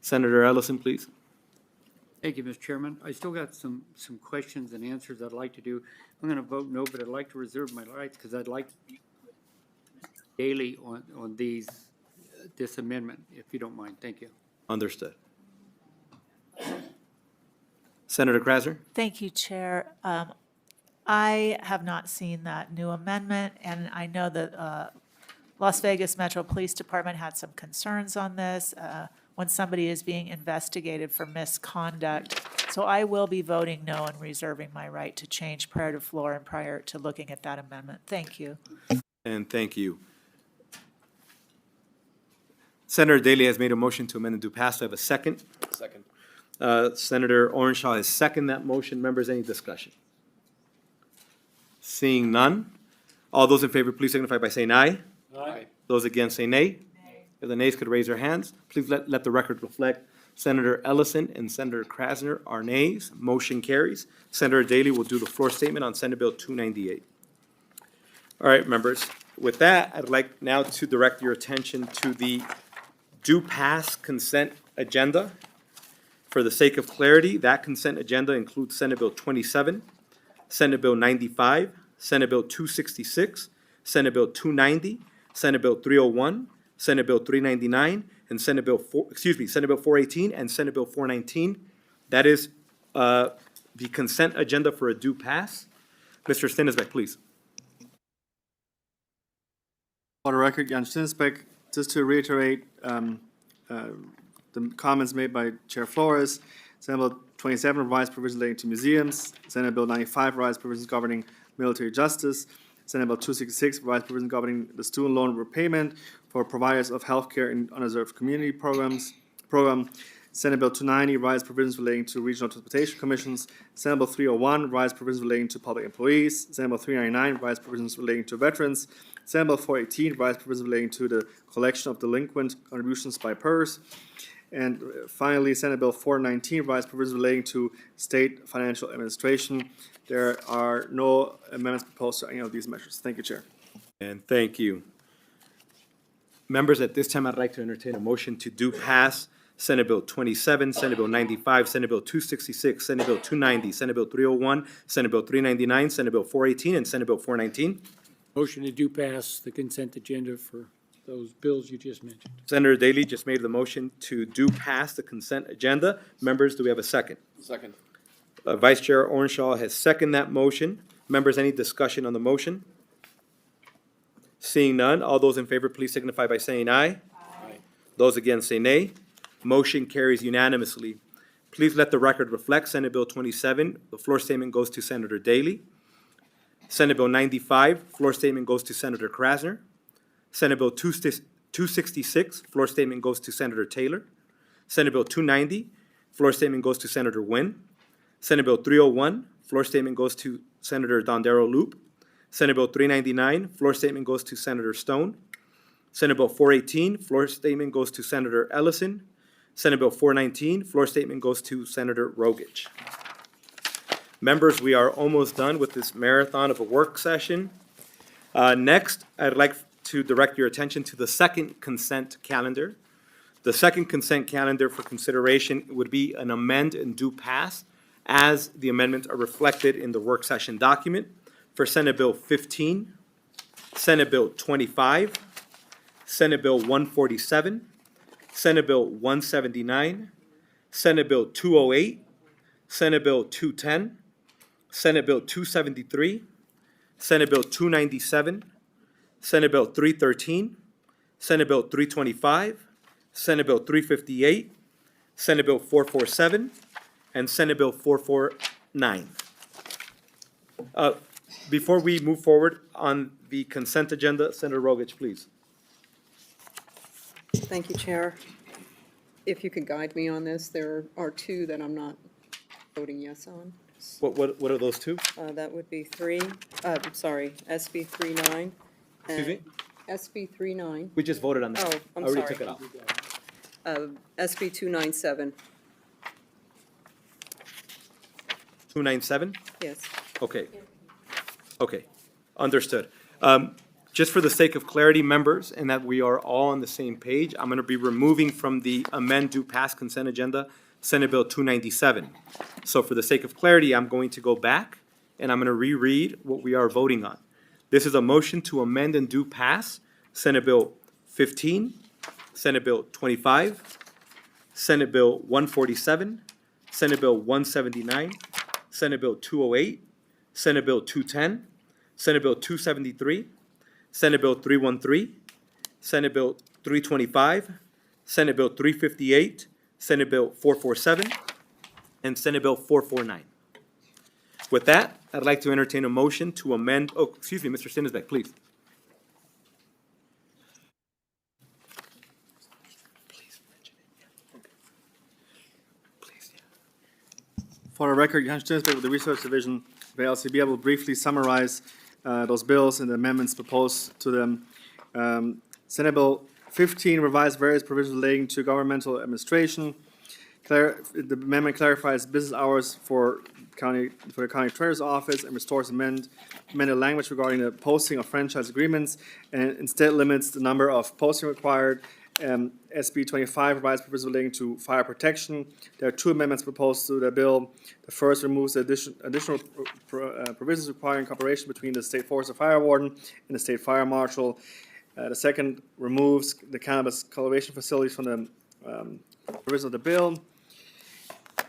Senator Ellison, please. Thank you, Mr. Chairman. I still got some questions and answers I'd like to do. I'm going to vote no, but I'd like to reserve my rights because I'd like to be daily on this amendment, if you don't mind. Thank you. Understood. Senator Krasner? Thank you, Chair. I have not seen that new amendment, and I know that Las Vegas Metro Police Department had some concerns on this when somebody is being investigated for misconduct. So I will be voting no and reserving my right to change prior to floor and prior to looking at that amendment. Thank you. And thank you. Senator Daly has made a motion to amend and do pass. Do I have a second? Second. Senator Orenshaw has seconded that motion. Members, any discussion? Seeing none. All those in favor, please signify by saying aye. Aye. Those against say nay. If the nays could raise their hands, please let the record reflect Senator Ellison and Senator Krasner are nays. Motion carries. Senator Daly will do the floor statement on Senate Bill 298. All right, members. With that, I'd like now to direct your attention to the do pass consent agenda. For the sake of clarity, that consent agenda includes Senate Bill 27, Senate Bill 95, Senate Bill 266, Senate Bill 290, Senate Bill 301, Senate Bill 399, and Senate Bill 418 and Senate Bill 419. That is the consent agenda for a due pass. Mr. Stinisbeck, please. For the record, Jan Stinsbeck, just to reiterate the comments made by Chair Flores, Senate Bill 27 revised provisions relating to museums, Senate Bill 95 revised provisions governing military justice, Senate Bill 266 revised provisions governing the student loan repayment for providers of healthcare in unobserved community program, Senate Bill 290 revised provisions relating to regional transportation commissions, Senate Bill 301 revised provisions relating to public employees, Senate Bill 399 revised provisions relating to veterans, Senate Bill 418 revised provisions relating to the collection of delinquent contributions by PERS, and finally, Senate Bill 419 revised provisions relating to state financial administration. There are no amendments proposed to any of these measures. Thank you, Chair. And thank you. Members, at this time, I'd like to entertain a motion to do pass Senate Bill 27, Senate Bill 95, Senate Bill 266, Senate Bill 290, Senate Bill 301, Senate Bill 399, Senate Bill 418, and Senate Bill 419. Motion to do pass the consent agenda for those bills you just mentioned. Senator Daly just made the motion to do pass the consent agenda. Members, do we have a second? Second. Vice Chair Orenshaw has seconded that motion. Members, any discussion on the motion? Seeing none, all those in favor, please signify by saying aye. Aye. Those against say nay. Motion carries unanimously. Please let the record reflect Senate Bill 27. The floor statement goes to Senator Daly. Senate Bill 95, floor statement goes to Senator Krasner. Senate Bill 266, floor statement goes to Senator Taylor. Senate Bill 290, floor statement goes to Senator Nguyen. Senate Bill 301, floor statement goes to Senator Dondero Loop. Senate Bill 399, floor statement goes to Senator Stone. Senate Bill 418, floor statement goes to Senator Ellison. Senate Bill 419, floor statement goes to Senator Rogich. Members, we are almost done with this marathon of a work session. Next, I'd like to direct your attention to the second consent calendar. The second consent calendar for consideration would be an amend and do pass as the amendments are reflected in the work session document for Senate Bill 15, Senate Bill 25, Senate Bill 147, Senate Bill 179, Senate Bill 208, Senate Bill 210, Senate Bill 273, Senate Bill 297, Senate Bill 313, Senate Bill 325, Senate Bill 358, Senate Bill 447, and Senate Bill 449. Before we move forward on the consent agenda, Senator Rogich, please. Thank you, Chair. If you could guide me on this, there are two that I'm not voting yes on. What are those two? That would be SB 39. Excuse me? SB 39, We just voted on that. Oh, I'm I already sorry. took it out. SB 297, 297? yes. Okay. Okay, understood. Just for the sake of clarity, members, and that we are all on the same page, I'm gonna be removing from the amend due pass consent agenda, Senate Bill 297. So for the sake of clarity, I'm going to go back and I'm gonna reread what we are voting on. This is a motion to amend and do pass Senate Bill 15, Senate Bill 25, Senate Bill 147, Senate Bill 179, Senate Bill 208, Senate Bill 210, Senate Bill 273, Senate Bill 313, Senate Bill 325, Senate Bill 358, Senate Bill 447, and Senate Bill 449. With that, I'd like to entertain a motion to amend, excuse me, Mr. Sinisbeck, please. For the record, Johannes Stinsbeck with the Research Division of the LCB. I will briefly summarize those bills and the amendments proposed to them. Senate Bill 15 revised various provisions relating to governmental administration. The amendment clarifies business hours for the county treasurer's office and restores amended language regarding the posting of franchise agreements, and instead limits the number of posting required. SB 25 provides provisions relating to fire protection. There are two amendments proposed to the bill. The first removes the additional provisions requiring cooperation between the State Forest Fire Warden and the State Fire Marshal. The second removes the cannabis cultivation facilities from the provisions of the bill.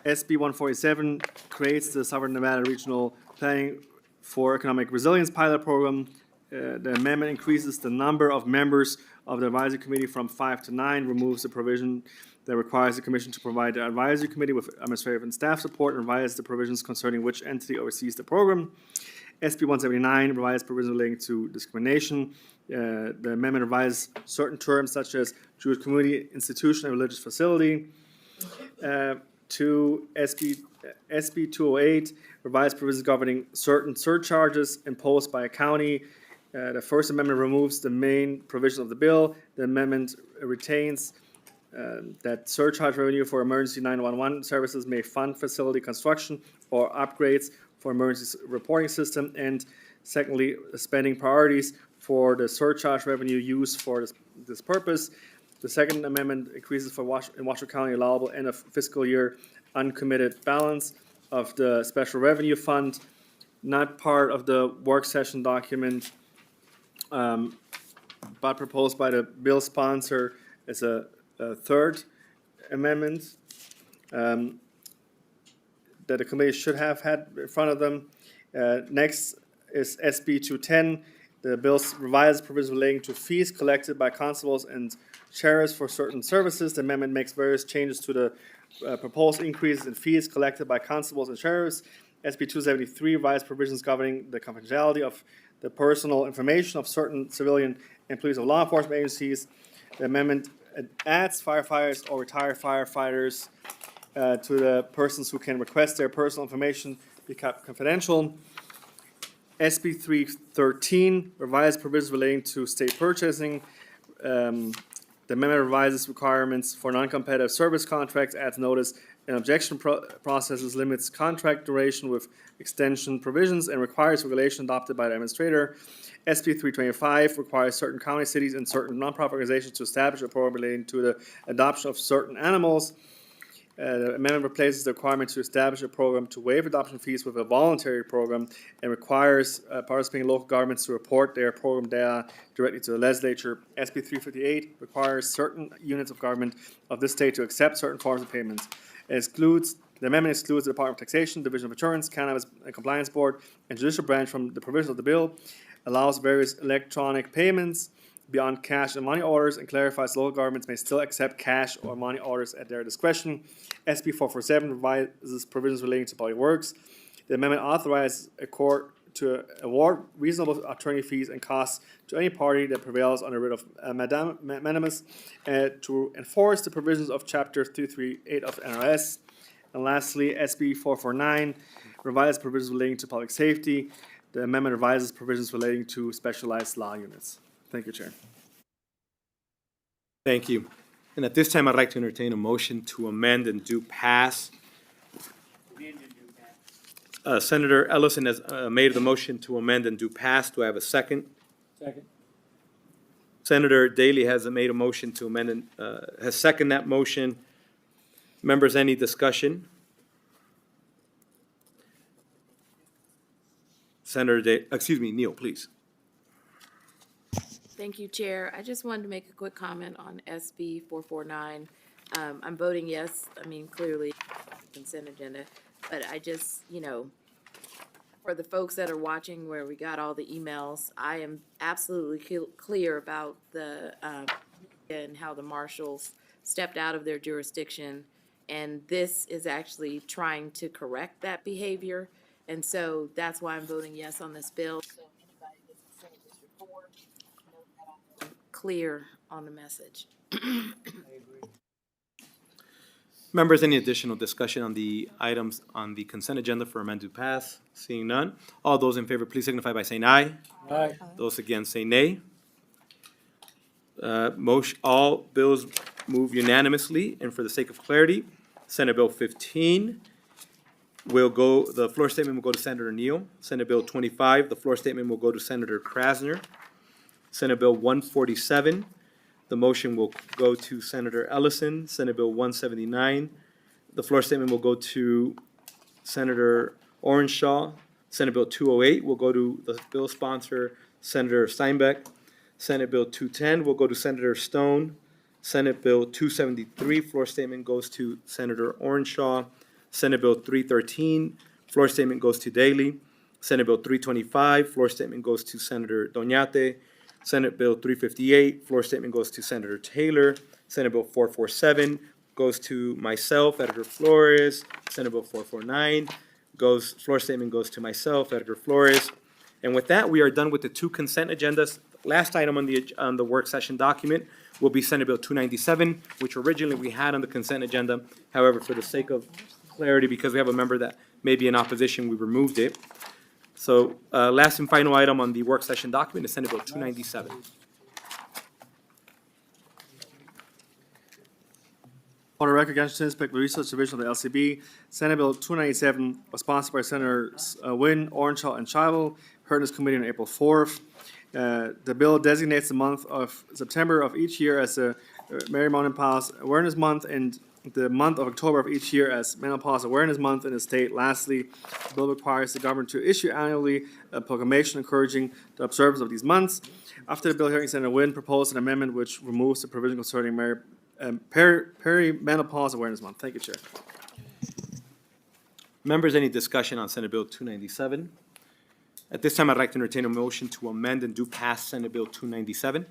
SB 147 creates the Southern Nevada Regional Planning for Economic Resilience Pilot Program. The amendment increases the number of members of the advisory committee from 5 to 9, removes the provision that requires the commission to provide the advisory committee with administrative and staff support, and revises the provisions concerning which entity oversees the program. SB 179 revises provisions relating to discrimination. The amendment revises certain terms such as Jewish community, institution, and religious facility. To SB 208 revised provisions governing certain surcharges imposed by a county. The First Amendment removes the main provision of the bill. The amendment retains that surcharge revenue for emergency 911 services may fund facility construction or upgrades for emergency reporting system. And secondly, spending priorities for the surcharge revenue used for this purpose. The Second Amendment increases for in Washoe County allowable end of fiscal year uncommitted balance of the special revenue fund, not part of the work session document, but proposed by the bill sponsor as a third amendment that the committee should have had in front of them. Next is SB 210. The bill's revised provisions relating to fees collected by constables and sheriffs for certain services. The amendment makes various changes to the proposed increases in fees collected by constables and sheriffs. SB 273 revised provisions governing the confidentiality of the personal information of certain civilian employees of law enforcement agencies. The amendment adds firefighters or retired firefighters to the persons who can request their personal information be kept confidential. SB 313 revised provisions relating to state purchasing. The amendment revises requirements for non-competitive service contracts, adds notice and objection processes, limits contract duration with extension provisions, and requires regulation adopted by the administrator. SB 325 requires certain county, cities, and certain nonprofit organizations to establish a program relating to the adoption of certain animals. The amendment replaces the requirement to establish a program to waive adoption fees with a voluntary program, and requires participating local governments to report their program data directly to the legislature. SB 358 requires certain units of government of this state to accept certain forms of payments. The amendment excludes the Department of Taxation, Division of Insurance, Cannabis and Compliance Board, and Judicial Branch from the provisions of the bill, allows various electronic payments beyond cash and money orders, and clarifies local governments may still accept cash or money orders at their discretion. SB 447 revises provisions relating to public works. The amendment authorizes a court to award reasonable attorney fees and costs to any party that prevails on a writ of mandamus, to enforce the provisions of Chapter 338 of NRS. And lastly, SB 449 revises provisions relating to public safety. The amendment revises provisions relating to specialized law units. Thank you, Chair. Thank you. And at this time, I'd like to entertain a motion to amend and do pass. Senator Ellison has made the motion to amend and do pass. Do I have a second? Second. Senator Daly has made a motion to amend and has seconded that motion. Members, any discussion? Neil, please. Thank you, Chair. I just wanted to make a quick comment on SB 449. I'm voting yes, clearly consent agenda, but I just, for the folks that are watching where we got all the emails, I am absolutely clear about the, and how the marshals stepped out of their jurisdiction, and this is actually trying to correct that behavior, and so that's why I'm voting yes on this bill. So anybody that's considered this report, know that I'm clear on the message. Members, any additional discussion on the items on the consent agenda for amend to pass? Seeing none. All those in favor, please signify by saying aye. Aye. Those against say nay. All bills move unanimously, and for the sake of clarity, Senate Bill 15 will go, the floor statement will go to Senator Neal. Senate Bill 25, the floor statement will go to Senator Krasner. Senate Bill 147, the motion will go to Senator Ellison. Senate Bill 179, the floor statement will go to Senator Orenshaw. Senate Bill 208 will go to the bill sponsor, Senator Steinbeck. Senate Bill 210 will go to Senator Stone. Senate Bill 273, floor statement goes to Senator Orenshaw. Senate Bill 313, floor statement goes to Daly. Senate Bill 325, floor statement goes to Senator Doñate. Senate Bill 358, floor statement goes to Senator Taylor. Senate Bill 447 goes to myself, Editor Flores. Senate Bill 449 floor statement goes to myself, Editor Flores. And with that, we are done with the two consent agendas. Last item on the work session document will be Senate Bill 297, which originally we had on the consent agenda. However, for the sake of clarity, because we have a member that may be in opposition, we removed it. So last and final item on the work session document is Senate Bill 297. For the record, against the Research Division of the LCB, Senate Bill 297 was sponsored by Senators Wynn, Orenshaw, and Chabot, heard in this committee on April 4th. The bill designates the month of September of each year as the Menopause Awareness Month and the month of October of each year as Menopause Awareness Month in the state. Lastly, the bill requires the government to issue annually a proclamation encouraging the observance of these months. After the bill hearing, Senator Wynn proposed an amendment which removes the provision concerning Perimenopause Awareness Month. Thank you, Chair. Members, any discussion on Senate Bill 297? At this time, I'd like to entertain a motion to amend and do pass Senate Bill 297.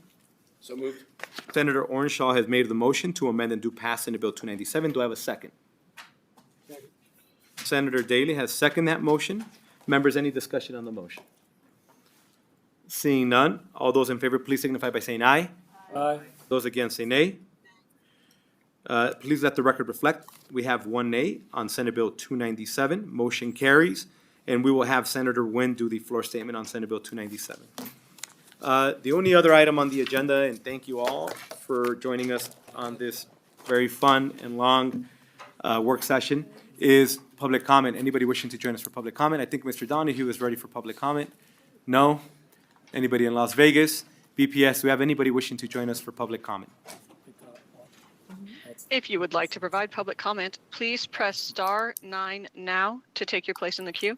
So moved. Senator Orenshaw has made the motion to amend and do pass Senate Bill 297. Do I have a second? Second. Senator Daly has seconded that motion. Members, any discussion on the motion? Seeing none, all those in favor, please signify by saying aye. Aye. Those against say nay. Please let the record reflect. We have one nay on Senate Bill 297. Motion carries. And we will have Senator Wynn do the floor statement on Senate Bill 297. The only other item on the agenda, and thank you all for joining us on this very fun and long work session, is public comment. Anybody wishing to join us for public comment? I think Mr. Donahue is ready for public comment. No? Anybody in Las Vegas? BPS, do we have anybody wishing to join us for public comment? If you would like to provide public comment, please press *9 now to take your place in the queue.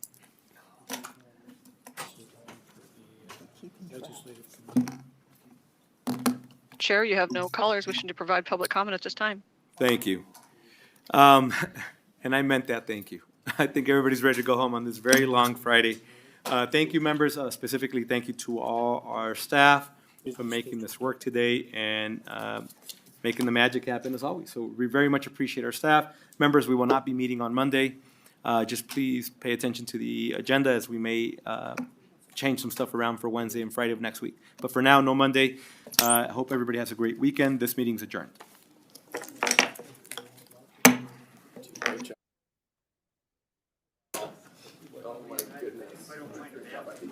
Chair, you have no callers wishing to provide public comment at this time. Thank you. And I meant that, thank you. I think everybody's ready to go home on this very long Friday. Thank you, members. Specifically, thank you to all our staff for making this work today and making the magic happen as always. So we very much appreciate our staff. Members, we will not be meeting on Monday. Just please pay attention to the agenda as we may change some stuff around for Wednesday and Friday of next week. But for now, no Monday. I hope everybody has a great weekend. This meeting's adjourned.